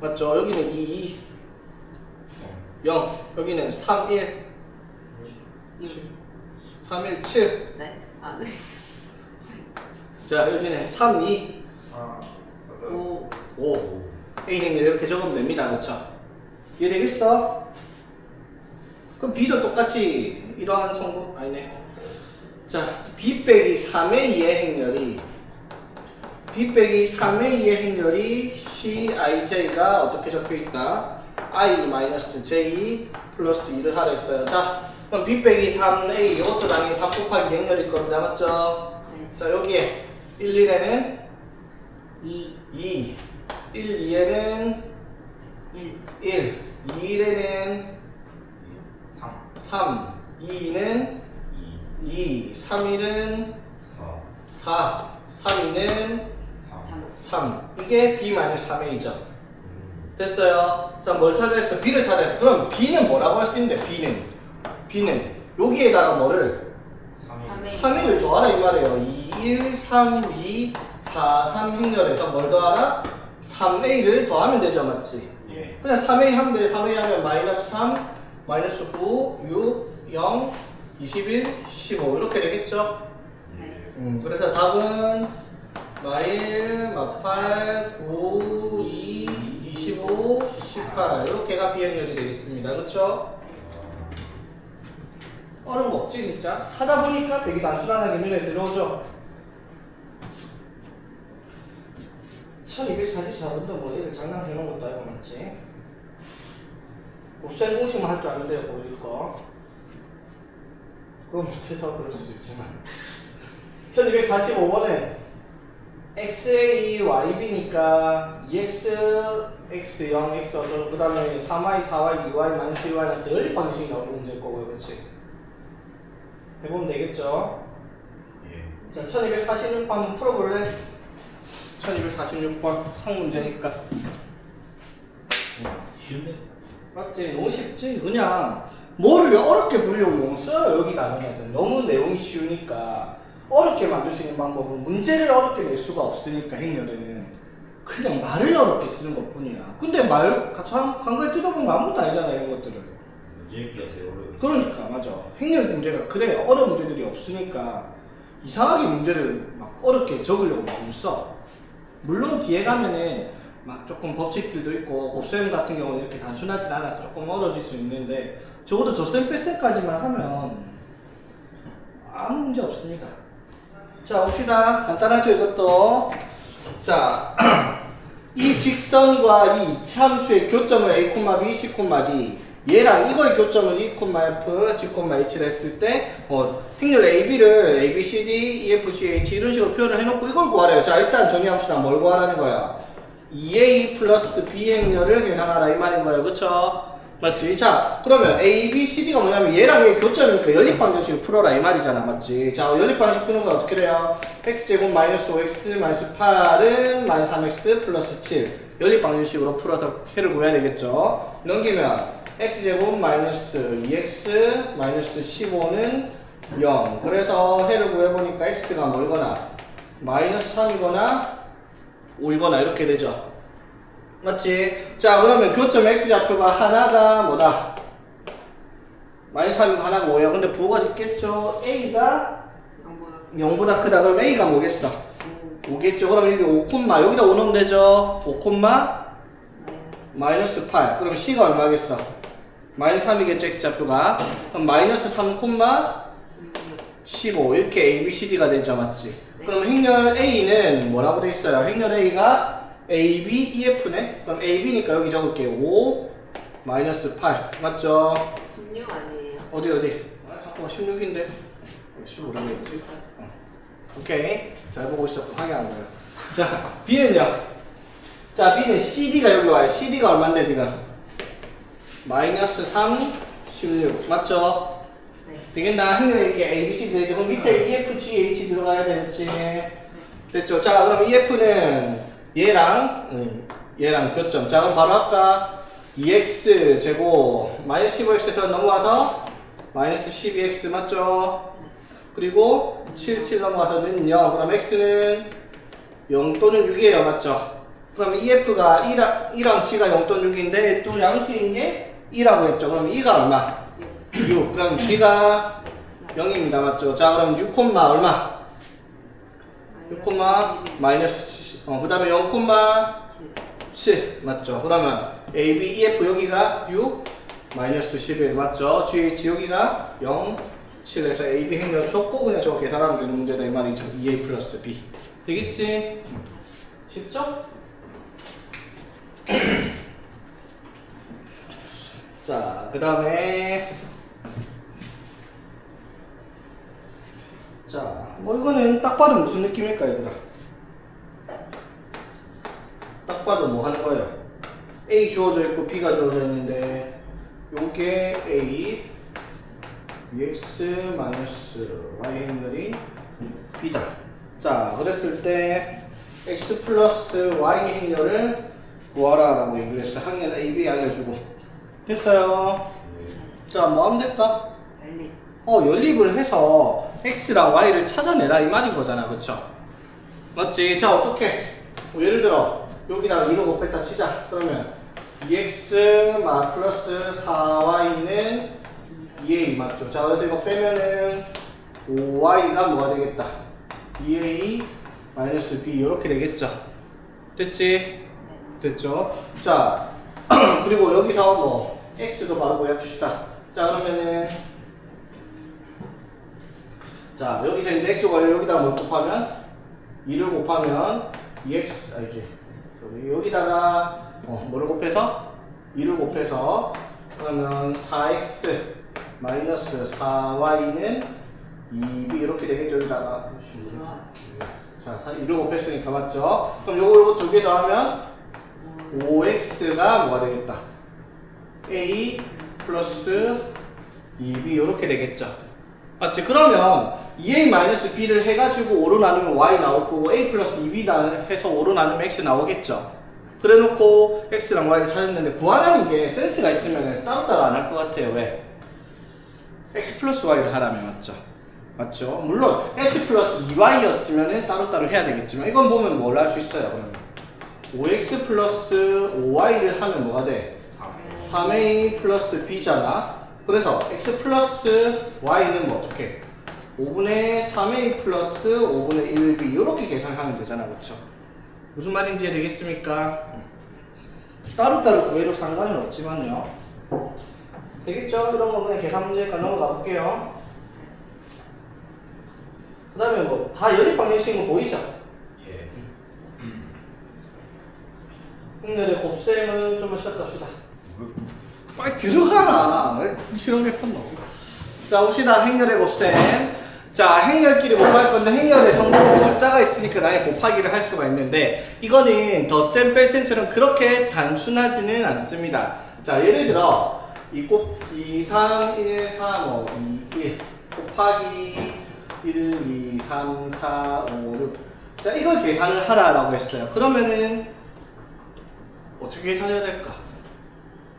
[SPEAKER 1] 맞죠? 여기는 2, 0 여기는 3, 1 3, 1, 7
[SPEAKER 2] 네? 아, 네.
[SPEAKER 1] 자 여기는 3, 2
[SPEAKER 3] 4
[SPEAKER 2] 5.
[SPEAKER 1] 5 A행렬 이렇게 적으면 됩니다. 그렇죠? 이해되겠어? 그럼 B도 똑같이 이러한 성분 아니네. 자 B 빼기 3의 2의 행렬이 B 빼기 3의 2의 행렬이 CIJ가 어떻게 적혀있다? I-J 플러스 2를 하라 했어요. 자 그럼 B 빼기 3A 이것도 당연히 3 곱하기 행렬일 겁니다. 맞죠?
[SPEAKER 2] 네.
[SPEAKER 1] 자 여기에 1, 2에는
[SPEAKER 2] 2.
[SPEAKER 1] 2 1, 2에는
[SPEAKER 2] 1.
[SPEAKER 1] 1 2에는
[SPEAKER 3] 3
[SPEAKER 1] 3 2는 2 3, 1은
[SPEAKER 3] 4
[SPEAKER 1] 4 3, 2는
[SPEAKER 2] 3.
[SPEAKER 1] 3 이게 B-3A죠. 됐어요. 자 뭘 찾아냈어? B를 찾아냈어. 그럼 B는 뭐라고 할 수 있는데 B는 여기에다가 뭐를
[SPEAKER 3] 3
[SPEAKER 1] 3A를 더하라 이 말이에요. 2, 1, 3, 2, 4, 3 행렬에서 뭘 더하라? 3A를 더하면 되죠. 맞지?
[SPEAKER 3] 예.
[SPEAKER 1] 그냥 3A 하면 돼. 3A 하면 마이너스 3, 마이너스 9, 6, 0, 21, 15 이렇게 되겠죠?
[SPEAKER 2] 네.
[SPEAKER 1] 그래서 답은 마일, 마팔, 9, 2, 25, 18 이렇게가 비행렬이 되겠습니다. 그렇죠? 어려운 거 없지 진짜? 하다 보니까 되게 단순하게 눈에 들어오죠? 1244번도 뭐 얘를 장난해놓은 것도 알고 맞지? 곱셈 공식만 할 줄 아는데요 보일 거 그건 못해서 그럴 수도 있지만 1245번은 XA, YB니까 2X, X0, X 어쩌고 그 다음에 3Y, 4Y, 2Y, 마이너스 2Y 할 때 연립 방식이 나오는 문제일 거고요 그렇지? 해보면 되겠죠?
[SPEAKER 3] 예.
[SPEAKER 1] 자 1246번 한번 풀어볼래? 1246번 상문제니까
[SPEAKER 3] 쉬운데?
[SPEAKER 1] 맞지? 너무 쉽지? 그냥 뭐를 어렵게 부르려고 너무 써요 여기 나누면 너무 내용이 쉬우니까 어렵게 만들 수 있는 방법은 문제를 어렵게 낼 수가 없으니까 행렬에는 그냥 말을 어렵게 쓰는 것 뿐이야. 근데 말 간간히 뜯어보면 아무것도 아니잖아 이런 것들을.
[SPEAKER 3] 문제 읽기가 제일 어려워요.
[SPEAKER 1] 그러니까 맞아. 행렬 문제가 그래 어려운 문제들이 없으니까 이상하게 문제를 막 어렵게 적으려고 너무 써. 물론 뒤에 가면은 막 조금 법칙들도 있고 곱셈 같은 경우는 이렇게 단순하진 않아서 조금 어려워질 수 있는데 적어도 덧셈 뺄셈까지만 하면 아무 문제 없습니다. 자 봅시다. 간단하죠 이것도. 자 이 직선과 이 이차함수의 교점을 A, B, C, D 얘랑 이거의 교점을 E, F, G, H를 했을 때 행렬 AB를 A, B, C, D, E, F, G, H 이런 식으로 표현을 해놓고 이걸 구하래요. 자 일단 정리합시다. 뭘 구하라는 거야? 2A 플러스 B 행렬을 계산하라 이 말인 거예요. 그쵸? 맞지? 자 그러면 A, B, C, D가 뭐냐면 얘랑 얘 교점이니까 연립방정식을 풀어라 이 말이잖아. 맞지? 자 연립방정식 푸는 건 어떻게 돼요? X제곱 마이너스 5X 마이너스 8은 마이너스 3X 플러스 7 연립방정식으로 풀어서 해를 구해야 되겠죠? 넘기면 X제곱 마이너스 2X 마이너스 15는 0 그래서 해를 구해보니까 X가 뭐이거나 마이너스 3이거나 5이거나 이렇게 되죠. 맞지? 자 그러면 교점 X좌표가 하나가 뭐다? 마이너스 3이고 하나가 5야. 근데 부호가 있겠죠? A가 0보다 크다. 그럼 A가 뭐겠어? 5겠죠? 그럼 여기 5, 여기다 5 넣으면 되죠? 5, 마이너스 8. 그럼 C가 얼마겠어? 마이너스 3이겠죠, x좌표가. 그럼 마이너스 3, 15 이렇게 A, B, C, D가 되죠, 맞지? 그럼 행렬 A는 뭐라고 돼 있어요? 행렬 A가 A, B, E, F네? 그럼 A, B니까 여기 적을게요. 5, 마이너스 8 맞죠?
[SPEAKER 2] 16 아니에요?
[SPEAKER 1] 어디? 아, 잠깐만 16인데 15라겠지? 오케이, 잘 보고 있었고 확인한 거예요. 자, B는요? 자, B는 CD가 여기 와요. CD가 얼만데 지금? 마이너스 3, 16 맞죠?
[SPEAKER 2] 네.
[SPEAKER 1] 되겠나? 행렬 이렇게 A, B, C, D 되고 밑에 EF, G, H 들어가야 되겠지? 됐죠? 자, 그럼 EF는 얘랑 교점. 자, 그럼 바로 아까 2x 제곱 마이너스 15x에서 넘어와서 마이너스 12x 맞죠? 그리고 7, 7 넘어가서는 0. 그럼 x는 0 또는 6이에요. 맞죠? 그럼 EF가 2랑 G가 0 또는 6인데 또 양수인 게 2라고 했죠. 그럼 2가 얼마? 6. 그럼 G가 0입니다. 맞죠? 자, 그럼 6, 얼마? 6, 마이너스 7. 그 다음에 0, 7. 맞죠? 그러면 A, B, E, F 여기가 6, 마이너스 11 맞죠? GH 여기가 0, 7에서 A, B 행렬 줬고 그냥 저거 계산하면 되는 문제다 이 말이죠. 2A 플러스 B 되겠지? 쉽죠? 자, 그 다음에 자, 뭐 이거는 딱 봐도 무슨 느낌일까 얘들아? 딱 봐도 뭐 하는 거예요? A 주어져 있고 B가 주어져 있는데 요게 A X 마이너스 Y 행렬이 B다. 자, 그랬을 때 X 플러스 Y 행렬을 구하라 라고 얘기를 했어. 항렬 A, B 알려주고 됐어요. 자, 뭐 하면 될까?
[SPEAKER 2] 연립.
[SPEAKER 1] 연립을 해서 X랑 Y를 찾아내라 이 말인 거잖아. 그쵸? 맞지? 자, 어떻게? 예를 들어 여기다가 2로 곱했다 치자. 그러면 2x 플러스 4y는 2a 맞죠? 자, 그래서 이거 빼면은 5y가 뭐가 되겠다? 2a 마이너스 b 이렇게 되겠죠? 됐지? 됐죠? 자, 그리고 여기서 뭐 x도 바로 구해봅시다. 자, 그러면은 자, 여기서 이제 x가 여기다가 뭘 곱하면 2를 곱하면 2x 아니지 여기다가 뭐를 곱해서 2를 곱해서 그러면 4x 마이너스 4y는 2b 이렇게 되겠죠. 여기다가 자, 2를 곱했으니까 맞죠? 그럼 요거 두 개 더하면 5x가 뭐가 되겠다? a 플러스 2b 이렇게 되겠죠. 맞지? 그러면 2a-b를 해가지고 5로 나누면 y 나올 거고 a 플러스 2b 해서 5로 나누면 x 나오겠죠. 그래 놓고 x랑 y를 찾았는데 구하라는 게 센스가 있으면 따로따로 안 할 것 같아요. 왜? x 플러스 y를 하라면 맞죠? 맞죠? 물론 x 플러스 2y였으면 따로따로 해야 되겠지만 이건 보면 뭘 할 수 있어요. 그러면 5x 플러스 5y를 하면 뭐가 돼? 3a 플러스 b잖아. 그래서 x 플러스 y는 뭐 어떻게? 5분의 3a 플러스 5분의 1b 이렇게 계산하면 되잖아. 그렇죠? 무슨 말인지 되겠습니까? 따로따로 구해도 상관은 없지만요. 되겠죠? 이런 거 그냥 계산 문제니까 넘어가 볼게요. 그 다음에 뭐 다 연립 방정식인 거 보이죠?
[SPEAKER 3] 예.
[SPEAKER 1] 오늘의 곱셈은 좀만 쉬었다 합시다. 빨리 들어가라. 왜 부실한 게 샀노? 자, 봅시다. 행렬의 곱셈. 자, 행렬끼리 곱할 건데 행렬에 성분이 숫자가 있으니까 나의 곱하기를 할 수가 있는데 이거는 덧셈 뺄셈처럼 그렇게 단순하지는 않습니다. 자, 예를 들어 2, 3, 1, 3, 5, 2, 1 곱하기 1, 2, 3, 4, 5, 6 자, 이걸 계산을 하라라고 했어요. 그러면은 어떻게 계산해야 될까?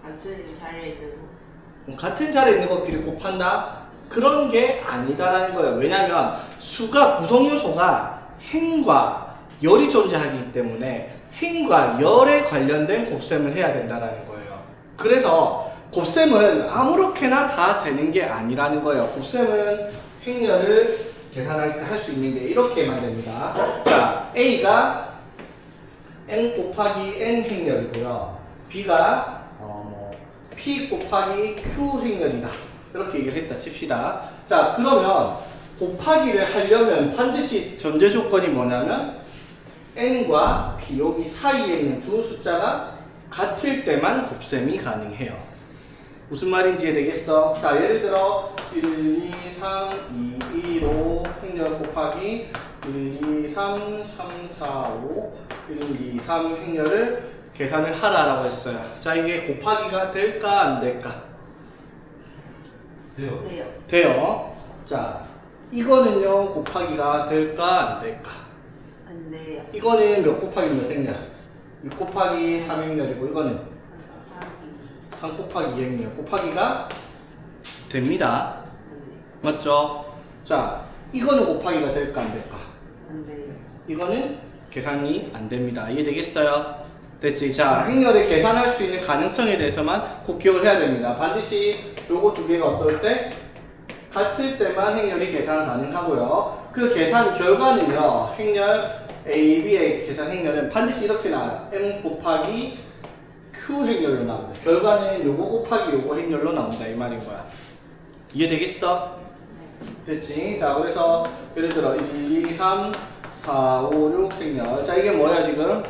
[SPEAKER 2] 같은 자리에 있는 거.
[SPEAKER 1] 같은 자리에 있는 것끼리 곱한다? 그런 게 아니다라는 거예요. 왜냐면 수가 구성 요소가 행과 열이 존재하기 때문에 행과 열에 관련된 곱셈을 해야 된다라는 거예요. 그래서 곱셈은 아무렇게나 다 되는 게 아니라는 거예요. 곱셈은 행렬을 계산할 때 할 수 있는 게 이렇게만 됩니다. 자, A가 n 곱하기 n 행렬이고요. B가 P 곱하기 Q 행렬이다. 이렇게 얘기를 했다 칩시다. 자, 그러면 곱하기를 하려면 반드시 전제 조건이 뭐냐면 N과 P 여기 사이에 있는 두 숫자가 같을 때만 곱셈이 가능해요. 무슨 말인지 이해되겠어? 자, 예를 들어 1, 2, 3, 2, 1, 5 행렬 곱하기 1, 2, 3, 3, 4, 5 1, 2, 3 행렬을 계산을 하라라고 했어요. 자, 이게 곱하기가 될까 안 될까?
[SPEAKER 3] 돼요.
[SPEAKER 2] 돼요.
[SPEAKER 1] 돼요. 자, 이거는요 곱하기가 될까 안 될까?
[SPEAKER 2] 안 돼요.
[SPEAKER 1] 이거는 몇 곱하기 몇 행렬? 6 곱하기 3 행렬이고 이거는 3 곱하기 2 행렬. 곱하기가 됩니다. 맞죠? 자, 이거는 곱하기가 될까 안 될까?
[SPEAKER 2] 안 돼요.
[SPEAKER 1] 이거는 계산이 안 됩니다. 이해되겠어요? 됐지? 자, 행렬을 계산할 수 있는 가능성에 대해서만 꼭 기억을 해야 됩니다. 반드시 요거 두 개가 어떨 때? 같을 때만 행렬이 계산 가능하고요. 그 계산 결과는요, 행렬 A, B의 계산 행렬은 반드시 이렇게 나와요. M 곱하기 Q 행렬로 나온다. 결과는 요거 곱하기 요거 행렬로 나온다. 이 말인 거야. 이해되겠어? 됐지? 자, 그래서 예를 들어 1, 2, 3, 4, 5, 6 행렬. 자, 이게 뭐야 지금?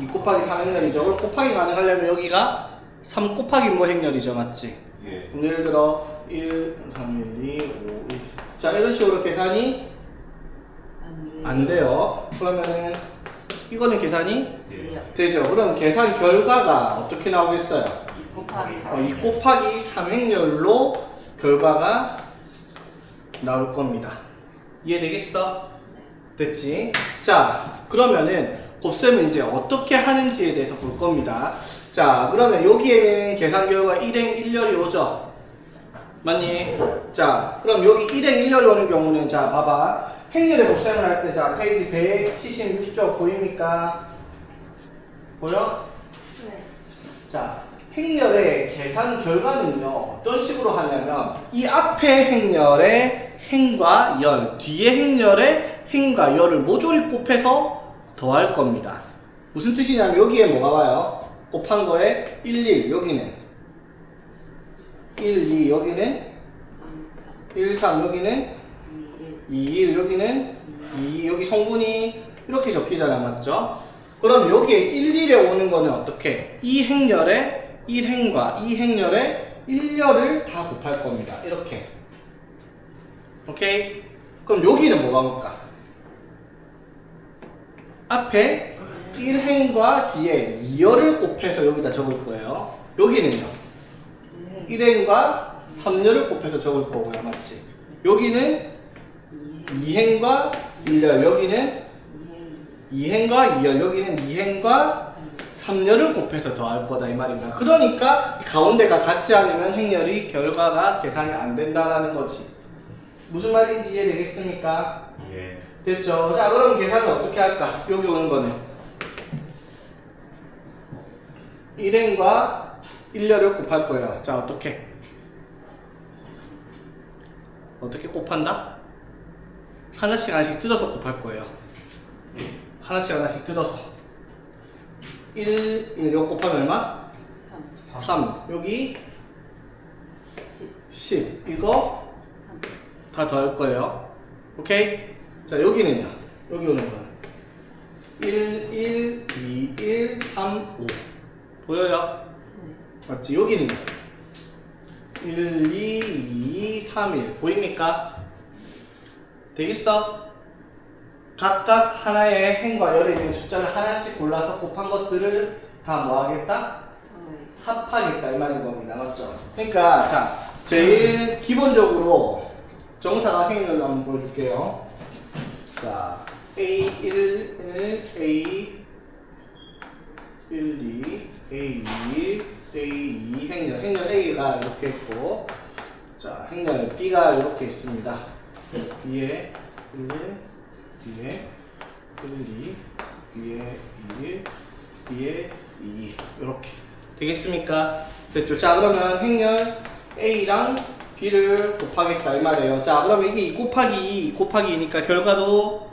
[SPEAKER 1] 2 곱하기 3 행렬이죠. 그럼 곱하기 가능하려면 여기가 3 곱하기 뭐 행렬이죠, 맞지?
[SPEAKER 3] 예.
[SPEAKER 1] 그럼 예를 들어 1, 3, 1, 2, 5, 1. 자, 이런 식으로 계산이 안 돼요. 그러면은 이거는 계산이
[SPEAKER 2] 돼요.
[SPEAKER 1] 되죠. 그럼 계산 결과가 어떻게 나오겠어요?
[SPEAKER 2] 2 곱하기
[SPEAKER 1] 2 곱하기 3 행렬로 결과가 나올 겁니다. 이해되겠어? 됐지? 자, 그러면은 곱셈을 이제 어떻게 하는지에 대해서 볼 겁니다. 자, 그러면 여기에는 계산 결과 1행 1렬이 오죠? 맞니? 자, 그럼 여기 1행 1렬이 오는 경우는 자, 봐봐. 행렬의 곱셈을 할 때, 자, 페이지 176쪽 보입니까? 보여?
[SPEAKER 2] 네.
[SPEAKER 1] 자, 행렬의 계산 결과는요, 어떤 식으로 하냐면, 이 앞에 행렬의 행과 열, 뒤에 행렬의 행과 열을 모조리 곱해서 더할 겁니다. 무슨 뜻이냐면, 여기에 뭐가 와요? 곱한 거에 1, 1, 여기는 1, 2, 여기는 1, 3, 여기는 2, 1, 여기는 2, 여기 성분이 이렇게 적히잖아, 맞죠? 그럼 여기에 1, 1에 오는 거는 어떻게? 이 행렬의 1행과 이 행렬의 1렬을 다 곱할 겁니다. 이렇게. 오케이? 그럼 여기는 뭐가 올까? 앞에 1행과 뒤에 2열을 곱해서 여기다 적을 거예요. 여기는요? 1행과 3열을 곱해서 적을 거고요. 맞지? 여기는 2행과 1열, 여기는 2행과 2열, 여기는 2행과 3열을 곱해서 더할 거다 이 말입니다. 그러니까 가운데가 같지 않으면 행렬이 결과가 계산이 안 된다는 거지. 무슨 말인지 이해되겠습니까?
[SPEAKER 3] 예.
[SPEAKER 1] 됐죠? 자, 그럼 계산을 어떻게 할까? 여기 오는 거는 1행과 1렬을 곱할 거예요. 자, 어떻게? 어떻게 곱한다? 하나씩 하나씩 뜯어서 곱할 거예요. 하나씩 하나씩 뜯어서 1 이거 곱하면 얼마? 3 여기 10 이거 다 더할 거예요. 오케이? 자, 여기는요. 여기 오는 건 1, 1, 2, 1, 3, 5 보여요? 맞지? 여기는요. 1, 2, 2, 3, 1 보입니까? 되겠어? 각각 하나의 행과 열에 있는 숫자를 하나씩 골라서 곱한 것들을 다 뭐 하겠다? 합하겠다 이 말인 겁니다. 맞죠? 그러니까 자, 제일 기본적으로 정사각형열로 한번 보여줄게요. 자, A1, 1, A 1, 2, A2, A2 행렬 A가 이렇게 있고, 자, 행렬 B가 이렇게 있습니다. B에 1, B에 1, 2, B에 1, B에 2 이렇게 되겠습니까? 됐죠? 자, 그러면 행렬 A랑 B를 곱하겠다 이 말이에요. 자, 그러면 이게 2 곱하기 2니까 결과도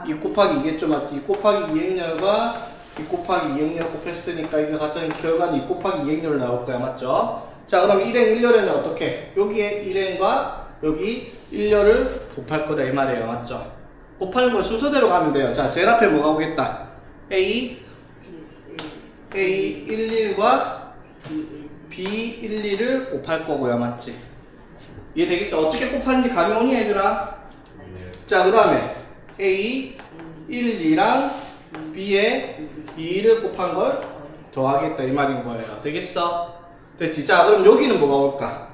[SPEAKER 1] 2 곱하기 2겠죠, 맞지? 2 곱하기 2 행렬과 2 곱하기 2행렬 곱했으니까 이거 같은 결과는 2 곱하기 2행렬 나올 거야. 맞죠? 자, 그럼 1행 1렬에는 어떻게? 여기에 1행과 여기 1렬을 곱할 거다 이 말이에요. 맞죠? 곱하는 건 순서대로 가면 돼요. 자, 제일 앞에 뭐가 오겠다? A 11과 B12를 곱할 거고요. 맞지? 이해되겠어? 어떻게 곱하는지 감이 오니 얘들아? 자, 그 다음에 A 12랑 B에 2를 곱한 걸 더하겠다 이 말인 거예요. 되겠어? 됐지? 자, 그럼 여기는 뭐가 올까?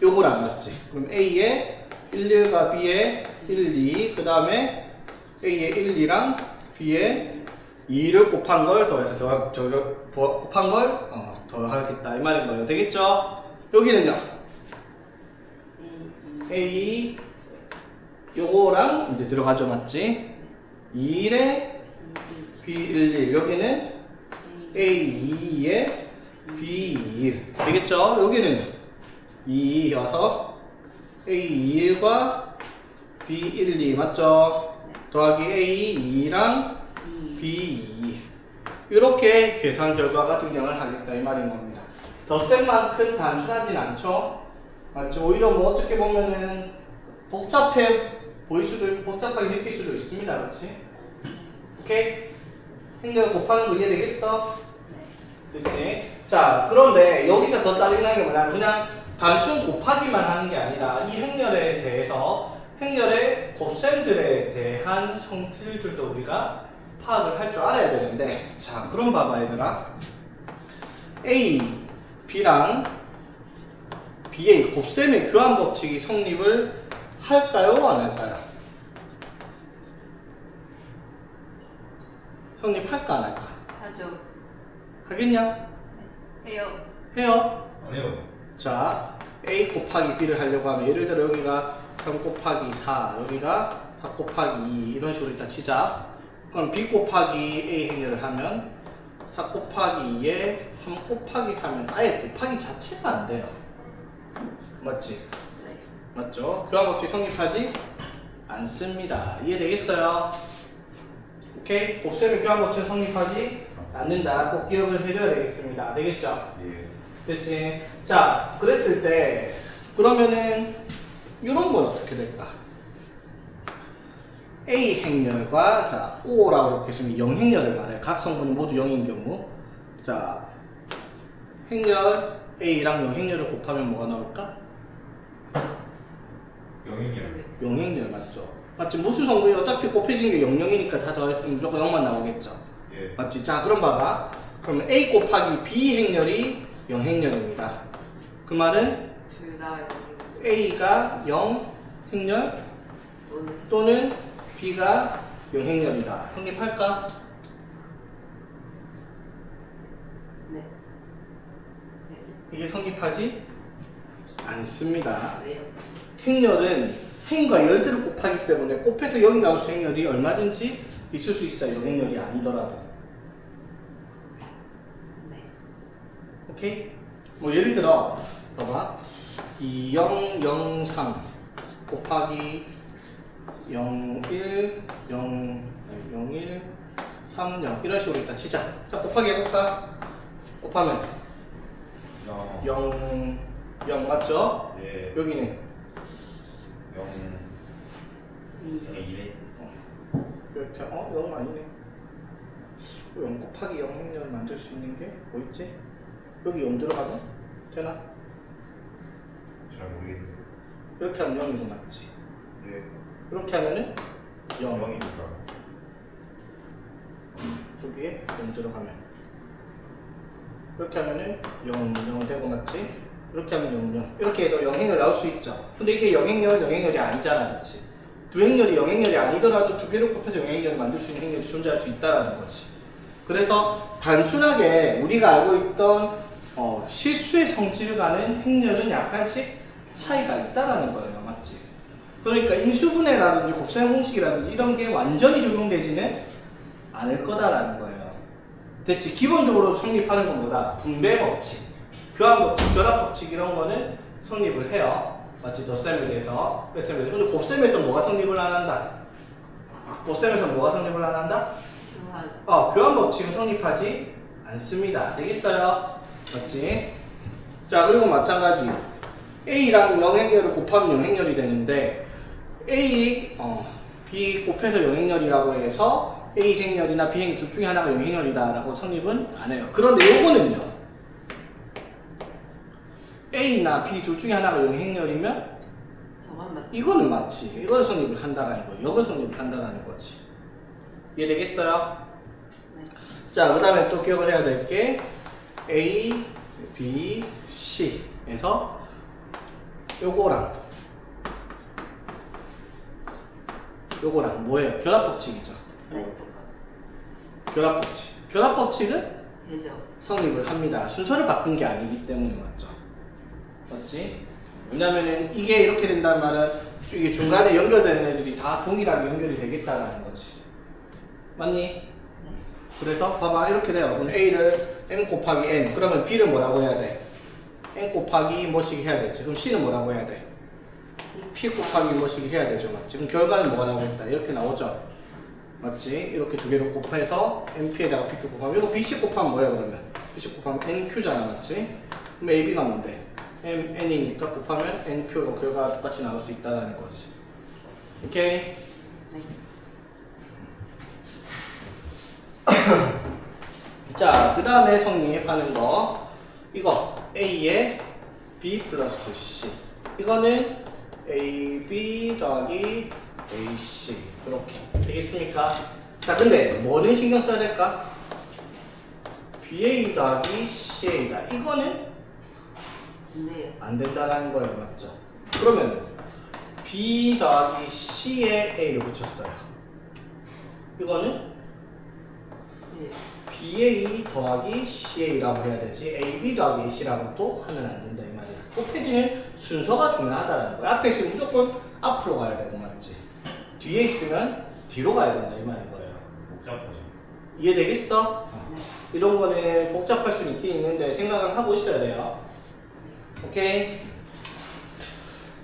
[SPEAKER 1] 요거랑 맞지? 그럼 A에 11과 B에 1, 2, 그 다음에 A에 1, 2랑 B에 2를 곱한 걸 더해서 곱한 걸 더하겠다 이 말인 거예요. 되겠죠? 여기는요? A 요거랑 이제 들어가죠. 맞지? 2에 B11 여기는 A2에 B21 되겠죠? 여기는 2 와서 A21과 B12 맞죠? 더하기 A2랑 B2 이렇게 계산 결과가 등장을 하겠다 이 말인 겁니다. 덧셈만큼 단순하진 않죠? 맞죠? 오히려 뭐 어떻게 보면은 복잡해 보일 수도 있고 복잡하게 느낄 수도 있습니다. 그렇지? 오케이? 행렬 곱하는 거 이해되겠어? 그렇지? 자, 그런데 여기서 더 짜증나는 게 뭐냐면 그냥 단순 곱하기만 하는 게 아니라 이 행렬에 대해서 행렬의 곱셈들에 대한 성질들도 우리가 파악을 할 줄 알아야 되는데 자, 그럼 봐봐 얘들아. A, B랑 B의 곱셈의 교환 법칙이 성립을 할까요? 안 할까요? 성립할까 안 할까?
[SPEAKER 2] 하죠.
[SPEAKER 1] 하겠냐?
[SPEAKER 2] 해요.
[SPEAKER 1] 해요?
[SPEAKER 3] 안 해요.
[SPEAKER 1] 자, A 곱하기 B를 하려고 하면 예를 들어 여기가 3 곱하기 4 여기가 4 곱하기 2 이런 식으로 일단 치자. 그럼 B 곱하기 A 행렬을 하면 4 곱하기 2에 3 곱하기 3은 아예 곱하기 자체가 안 돼요. 맞지?
[SPEAKER 2] 네.
[SPEAKER 1] 맞죠? 교환 법칙 성립하지 않습니다. 이해되겠어요? 오케이? 곱셈의 교환 법칙 성립하지 않는다. 꼭 기억을 해줘야 되겠습니다. 되겠죠?
[SPEAKER 3] 예.
[SPEAKER 1] 됐지? 자, 그랬을 때 그러면은 이런 건 어떻게 될까? A 행렬과 자 O라고 이렇게 쓰면 0 행렬을 말해요. 각 성분이 모두 0인 경우 자 행렬 A랑 0 행렬을 곱하면 뭐가 나올까?
[SPEAKER 3] 영인이요.
[SPEAKER 1] 0 행렬 맞죠? 맞지? 무슨 성분이 어차피 곱해진 게 0, 0이니까 다 더했으면 무조건 0만 나오겠죠?
[SPEAKER 3] 예.
[SPEAKER 1] 맞지? 자, 그럼 봐봐. 그러면 A 곱하기 B 행렬이 0 행렬입니다. 그 말은
[SPEAKER 2] 둘다
[SPEAKER 1] A가 0 행렬
[SPEAKER 2] 또는
[SPEAKER 1] 또는 B가 0 행렬이다. 성립할까?
[SPEAKER 2] 네. 네.
[SPEAKER 1] 이게 성립하지 않습니다.
[SPEAKER 2] 왜요?
[SPEAKER 1] 행렬은 행과 열들을 곱하기 때문에 곱해서 0이 나올 수 있는 행렬이 얼마든지 있을 수 있어요. 0 행렬이 아니더라도.
[SPEAKER 2] 네.
[SPEAKER 1] 오케이? 뭐 예를 들어 봐봐 2, 0, 0, 3 곱하기 0, 1, 0, 0, 1, 3, 0 이런 식으로 있다 치자. 자 곱하기 해볼까? 곱하면 0, 0 맞죠?
[SPEAKER 3] 예.
[SPEAKER 1] 여기는
[SPEAKER 3] 0. 2네.
[SPEAKER 1] 이렇게 0 아니네. 0 곱하기 0 행렬을 만들 수 있는 게 뭐 있지? 여기 0 들어가면 되나?
[SPEAKER 3] 잘 모르겠는데.
[SPEAKER 1] 이렇게 하면 0이고 맞지?
[SPEAKER 3] 예.
[SPEAKER 1] 이렇게 하면은 0
[SPEAKER 3] 영이니까.
[SPEAKER 1] 여기에 0 들어가면 이렇게 하면은 0, 0 되고 맞지? 이렇게 하면 0, 0 이렇게 해도 0 행렬 나올 수 있죠. 근데 이게 0 행렬, 0 행렬이 아니잖아, 그렇지? 두 행렬이 0 행렬이 아니더라도 두 개를 곱해서 0 행렬을 만들 수 있는 행렬이 존재할 수 있다라는 거지. 그래서 단순하게 우리가 알고 있던 실수의 성질을 가는 행렬은 약간씩 차이가 있다라는 거예요, 맞지? 그러니까 인수분해라든지 곱셈 공식이라든지 이런 게 완전히 적용되지는 않을 거다라는 거예요. 됐지? 기본적으로 성립하는 건 뭐다? 분배 법칙, 교환 법칙, 결합 법칙 이런 거는 성립을 해요. 맞지? 덧셈에 대해서, 뺄셈에 대해서. 근데 곱셈에서 뭐가 성립을 안 한다? 곱셈에서 뭐가 성립을 안 한다?
[SPEAKER 2] 교환.
[SPEAKER 1] 교환 법칙은 성립하지 않습니다. 되겠어요? 맞지? 자, 그리고 마찬가지. A랑 0행렬을 곱하면 0행렬이 되는데, B 곱해서 0행렬이라고 해서 A 행렬이나 B 행렬 둘 중에 하나가 0행렬이다라고 성립은 안 해요. 그런데 요거는요. A나 B 둘 중에 하나가 0행렬이면
[SPEAKER 2] 저만 맞.
[SPEAKER 1] 이거는 맞지. 이거를 성립을 한다라는 거예요. 이걸 성립을 한다라는 거지. 이해되겠어요?
[SPEAKER 2] 네.
[SPEAKER 1] 자, 그 다음에 또 기억을 해야 될 게 A, B, C에서 요거랑 뭐예요? 결합법칙이죠.
[SPEAKER 2] 네, 똑같.
[SPEAKER 1] 결합법칙. 결합법칙은
[SPEAKER 2] 되죠.
[SPEAKER 1] 성립을 합니다. 순서를 바꾼 게 아니기 때문에 맞죠. 맞지? 왜냐면은 이게 이렇게 된다는 말은 이게 중간에 연결되는 애들이 다 동일하게 연결이 되겠다라는 거지. 맞니?
[SPEAKER 2] 네.
[SPEAKER 1] 그래서 봐봐 이렇게 돼요. 그럼 A를 M 곱하기 N 그러면 B를 뭐라고 해야 돼? N 곱하기 뭐씩 해야 되지? 그럼 C는 뭐라고 해야 돼? P 곱하기 뭐씩 해야 되죠. 맞지? 그럼 결과는 뭐가 나오겠다? 이렇게 나오죠. 맞지? 이렇게 두 개를 곱해서 NP에다가 PQ 곱하면 이거 BC 곱하면 뭐야 그러면? BC 곱하면 NQ잖아. 맞지? 그럼 AB가 뭔데? M, N이니까 곱하면 NQ로 결과가 똑같이 나올 수 있다는 거지. 오케이?
[SPEAKER 2] 네.
[SPEAKER 1] 자, 그 다음에 성립하는 거 이거 A에 B 플러스 C 이거는 AB 더하기 AC 이렇게 되겠습니까? 자, 근데 뭐는 신경 써야 될까? BA 더하기 CA다 이거는
[SPEAKER 2] 근데요.
[SPEAKER 1] 안 된다라는 거예요. 맞죠? 그러면 B 더하기 C에 A를 붙였어요. 이거는
[SPEAKER 2] 네.
[SPEAKER 1] BA 더하기 CA라고 해야 되지 AB 더하기 AC라고 또 하면 안 된다 이 말이야. 곱해지는 순서가 중요하다는 거야. 앞에 있으면 무조건 앞으로 가야 되고 맞지? 뒤에 있으면 뒤로 가야 된다 이 말인 거예요.
[SPEAKER 3] 복잡하죠.
[SPEAKER 1] 이해되겠어?
[SPEAKER 2] 네.
[SPEAKER 1] 이런 거는 복잡할 수 있긴 있는데 생각을 하고 있어야 돼요. 오케이?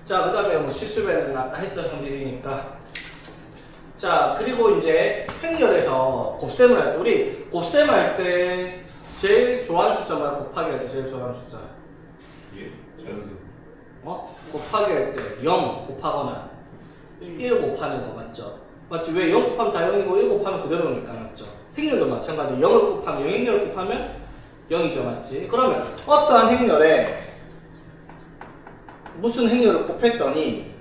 [SPEAKER 1] 자, 그 다음에 뭐 실수배는 아까 했던 성질이니까. 자, 그리고 이제 행렬에서 곱셈을 할 때, 우리 곱셈할 때 제일 좋아하는 숫자 말고 곱하기 할 때 제일 좋아하는 숫자.
[SPEAKER 3] 예, 자연수.
[SPEAKER 1] 곱하기 할 때 0 곱하거나
[SPEAKER 2] 1.
[SPEAKER 1] 1 곱하는 거 맞죠? 맞지? 왜 0 곱하면 다 0이고 1 곱하면 그대로니까 맞죠? 행렬도 마찬가지로 0을 곱하면 0행렬을 곱하면 0이죠. 맞지? 그러면 어떠한 행렬에 무슨 행렬을 곱했더니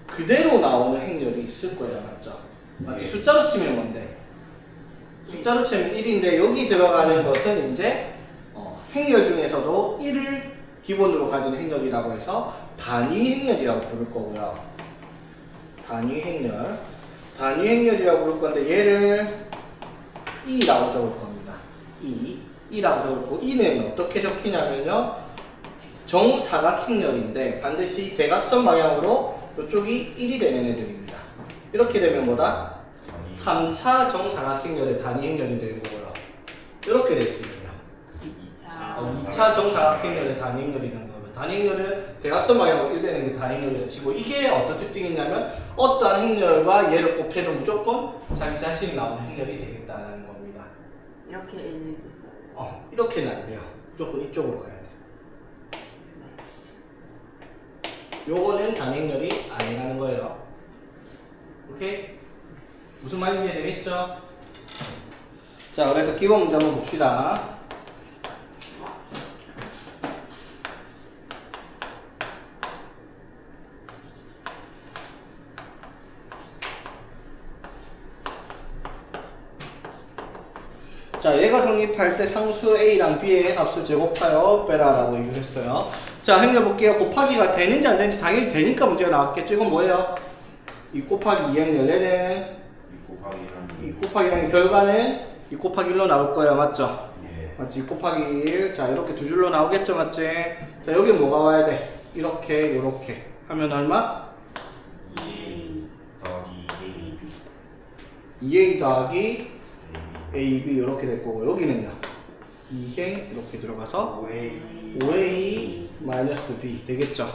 [SPEAKER 1] 그대로 나오는 행렬이 있을 거예요. 맞죠? 맞지? 숫자로 치면 뭔데? 숫자로 치면 1인데 여기 들어가는 것은 이제 행렬 중에서도 1을 기본으로 가진 행렬이라고 해서 단위 행렬이라고 부를 거고요. 단위 행렬. 단위 행렬이라고 부를 건데 얘를 2라고 적을 겁니다. 2라고 적을 거고 2는 어떻게 적히냐면요. 정사각 행렬인데 반드시 대각선 방향으로 이쪽이 1이 되는 애들입니다. 이렇게 되면 뭐다? 3차 정사각 행렬의 단위 행렬이 되는 거고요. 이렇게 돼 있습니다.
[SPEAKER 2] 2차.
[SPEAKER 1] 2차 정사각 행렬의 단위 행렬이라는 거예요. 단위 행렬은 대각선 방향으로 1 되는 게 단위 행렬이라고 치고 이게 어떤 특징이 있냐면 어떠한 행렬과 얘를 곱해도 무조건 자기 자신이 나오는 행렬이 되겠다는 겁니다.
[SPEAKER 2] 이렇게 1이 있어요.
[SPEAKER 1] 이렇게는 안 돼요. 무조건 이쪽으로 가야 돼. 요거는 단위 행렬이 아니라는 거예요. 오케이? 무슨 말인지 되겠죠? 자, 그래서 기본 문제 한번 봅시다. 자, 얘가 성립할 때 상수 A랑 B의 값을 제곱하여 빼라라고 얘기를 했어요. 자, 행렬 볼게요. 곱하기가 되는지 안 되는지 당연히 되니까 문제가 나왔겠죠. 이건 뭐예요? 2 곱하기 2행렬 얘는 2 곱하기 1 결과는 2 곱하기 1로 나올 거예요. 맞죠?
[SPEAKER 3] 예.
[SPEAKER 1] 맞지? 2 곱하기 1. 자, 이렇게 두 줄로 나오겠죠. 맞지? 자, 여기 뭐가 와야 돼? 이렇게, 요렇게. 하면 얼마?
[SPEAKER 3] 2A 더하기
[SPEAKER 1] 2A 더하기 AB 이렇게 될 거고, 여기는요. 2행 이렇게 들어가서
[SPEAKER 3] 5A
[SPEAKER 1] 5A 마이너스 B 되겠죠?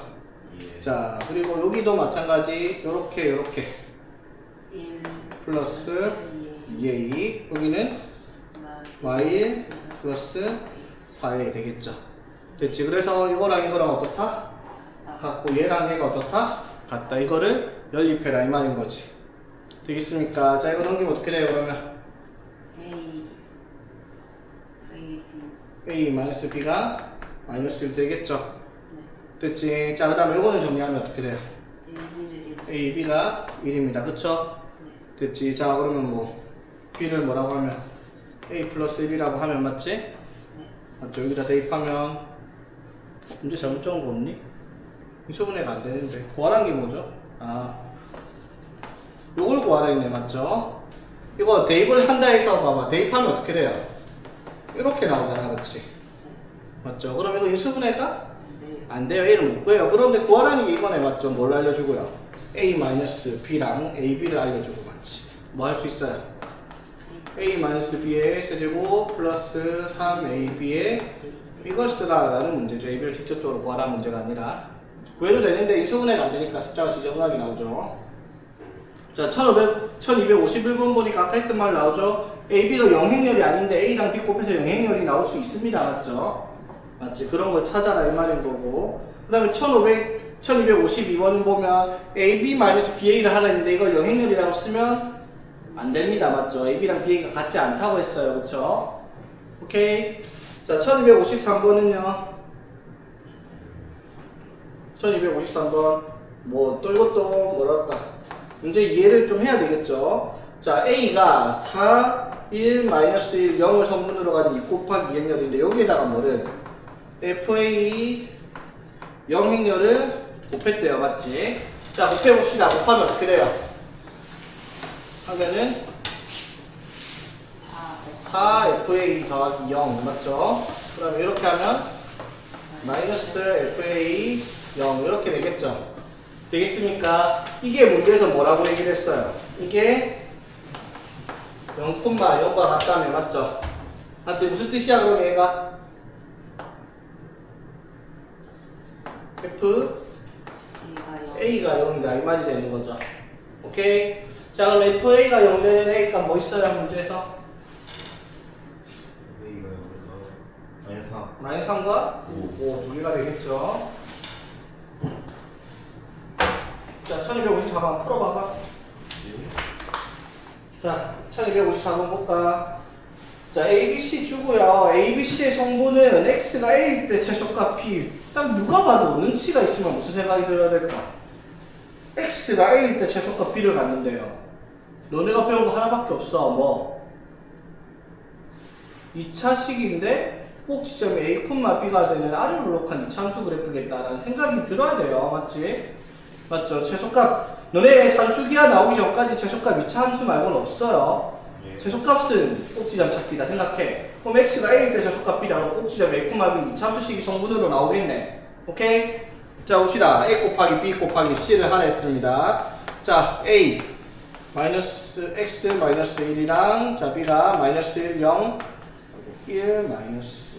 [SPEAKER 3] 예.
[SPEAKER 1] 자, 그리고 여기도 마찬가지. 요렇게, 요렇게.
[SPEAKER 2] 1.
[SPEAKER 1] 플러스 2a 여기는 y 플러스 4a 되겠죠. 됐지? 그래서 이거랑 이거랑 어떻다? 같고 얘랑 얘가 어떻다? 같다. 이거를 연립해라 이 말인 거지. 되겠습니까? 자 이거 넘기면 어떻게 돼요 그러면? a 마이너스 b가 마이너스 1 되겠죠? 됐지? 자 그 다음에 이거는 정리하면 어떻게 돼요? a, b가 1입니다. 그쵸? 됐지? 자 그러면 뭐 b를 뭐라고 하면 a 플러스 1이라고 하면 맞지? 맞죠? 여기다 대입하면 문제 잘못 적은 거 없니? 인수분해가 안 되는데 구하라는 게 뭐죠? 아 요걸 구하라 했네 맞죠? 이거 대입을 한다 해서 봐봐 대입하면 어떻게 돼요? 이렇게 나오잖아 그치? 맞죠? 그럼 이거 인수분해가 안 돼요. A를 못 구해요. 그런데 구하라는 게 이번에 맞죠? 뭘 알려주고요? A-B랑 AB를 알려주고 맞지? 뭐 할 수 있어요? A-B의 세제곱 플러스 3AB의 이걸 쓰라라는 문제죠. AB를 직접적으로 구하라는 문제가 아니라 구해도 되는데 인수분해가 안 되니까 숫자가 지저분하게 나오죠. 자, 1251번 보니까 아까 했던 말 나오죠? AB가 영행렬이 아닌데 A랑 B 곱해서 영행렬이 나올 수 있습니다. 맞죠? 맞지? 그런 걸 찾아라 이 말인 거고. 그 다음에 1252번을 보면 AB-BA를 하라 했는데 이걸 영행렬이라고 쓰면 안 됩니다. 맞죠? AB랑 BA가 같지 않다고 했어요. 그쵸? 오케이. 자, 1253번은요. 1253번. 뭐, 또 이것도 뭐랄까. 문제 이해를 좀 해야 되겠죠? 자, A가 4, 1, 마이너스 1, 0을 성분으로 가진 2 곱하기 2행렬인데 여기에다가 뭐를 FA 0행렬을 곱했대요. 맞지? 자, 곱해봅시다. 곱하면 어떻게 돼요? 하면은 4FA 더하기 0 맞죠? 그럼 이렇게 하면 마이너스 FA 0 이렇게 되겠죠? 되겠습니까? 이게 문제에서 뭐라고 얘기를 했어요? 이게 0,0과 같다며 맞죠? 맞지? 무슨 뜻이야 그럼 얘가? F A가 0이다 이 말이 되는 거죠. 오케이? 자 그럼 FA가 0 되는 A가 뭐 있어요 문제에서? 마이너스 3과 5 두 개가 되겠죠. 자 1254번 풀어봐봐. 자 1254번 볼까? 자 ABC 주고요. ABC의 성분은 X가 A일 때 최소값 P. 딱 누가 봐도 눈치가 있으면 무슨 생각이 들어야 될까? X가 A일 때 최소값 P를 갖는데요. 너네가 배운 거 하나밖에 없어. 뭐 2차식인데 꼭 지점이 A, B가 되는 R을 블록한 2차함수 그래프겠다라는 생각이 들어야 돼요. 맞지? 맞죠? 최소값 너네 산수기하 나오기 전까지 최소값 2차함수 말고는 없어요. 최소값은 꼭지점 찾기다 생각해. 그럼 X가 A일 때 최소값 B라고 꼭지점 A, B는 2차함수식이 성분으로 나오겠네. 오케이? 자 봅시다. A 곱하기 B 곱하기 C를 하나 했습니다. 자 A 마이너스 X 마이너스 1이랑 자 B가 마이너스 1, 0 1 마이너스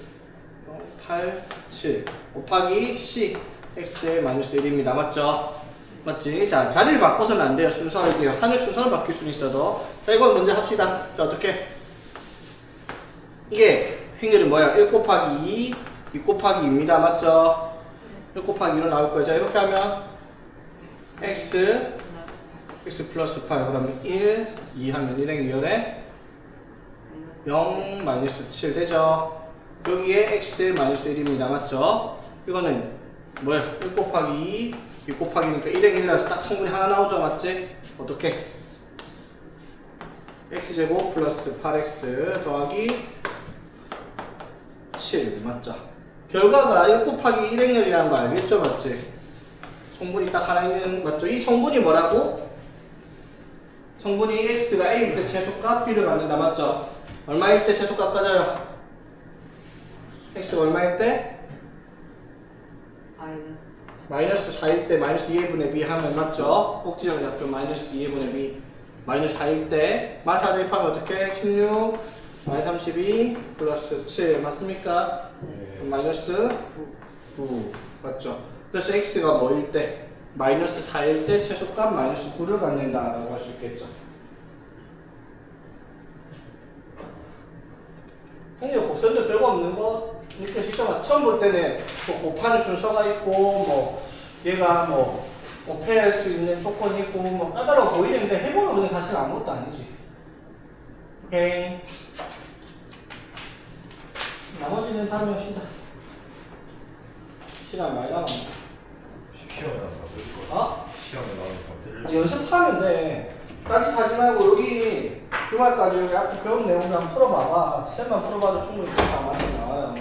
[SPEAKER 1] 0, 8, 7 곱하기 C X의 마이너스 1입니다. 맞죠? 맞지? 자, 자리를 바꿔서는 안 돼요. 순서를 돼요. 하늘 순서는 바뀔 수는 있어도. 자, 이건 먼저 합시다. 자, 어떻게? 이게 행렬이 뭐야? 1 곱하기 2, 2 곱하기 2입니다. 맞죠? 1 곱하기 2로 나올 거예요. 자, 이렇게 하면 X 플러스 8. 그러면 1, 2 하면 1행 2열에 0 마이너스 7 되죠? 여기에 X 마이너스 1입니다. 맞죠? 이거는 뭐야? 1 곱하기 2 곱하기니까 1행 1이라서 딱 성분이 하나 나오죠. 맞지? 어떻게? x제곱 플러스 8x 더하기 7 맞죠? 결과가 1 곱하기 1행렬이라는 거 알겠죠? 맞지? 성분이 딱 하나 있는 맞죠? 이 성분이 뭐라고? 성분이 x가 a일 때 최소값 b를 갖는다. 맞죠? 얼마일 때 최소값 따져요? x가 얼마일 때? 마이너스 4일 때 마이너스 2분의 b 하면 맞죠? 꼭지점 약분 마이너스 2분의 b 마이너스 4일 때 마사 대입하면 어떻게? 16 마이너스 32 플러스 7 맞습니까?
[SPEAKER 3] 네.
[SPEAKER 1] 마이너스 9 맞죠? 그래서 x가 뭐일 때? 마이너스 4일 때 최소값 마이너스 9를 갖는다 라고 할 수 있겠죠. 형님 곱선들 별거 없는 거 이렇게 시켜봐. 처음 볼 때는 뭐 곱하는 순서가 있고 뭐 얘가 뭐 곱할 수 있는 조건이 있고 뭐 까다로워 보이는데 해보면 그냥 사실 아무것도 아니지. 오케이. 나머지는 다음에 합시다. 시간 많이 남았네.
[SPEAKER 3] 시험에 나오면 다 틀릴 거.
[SPEAKER 1] 어?
[SPEAKER 3] 시험에 나오면 다 틀릴 거.
[SPEAKER 1] 연습하면 돼. 따뜻하지 말고 여기 주말까지 여기 앞에 배운 내용들 한번 풀어봐봐. 쌤만 풀어봐도 충분히 다 맞게 나와요.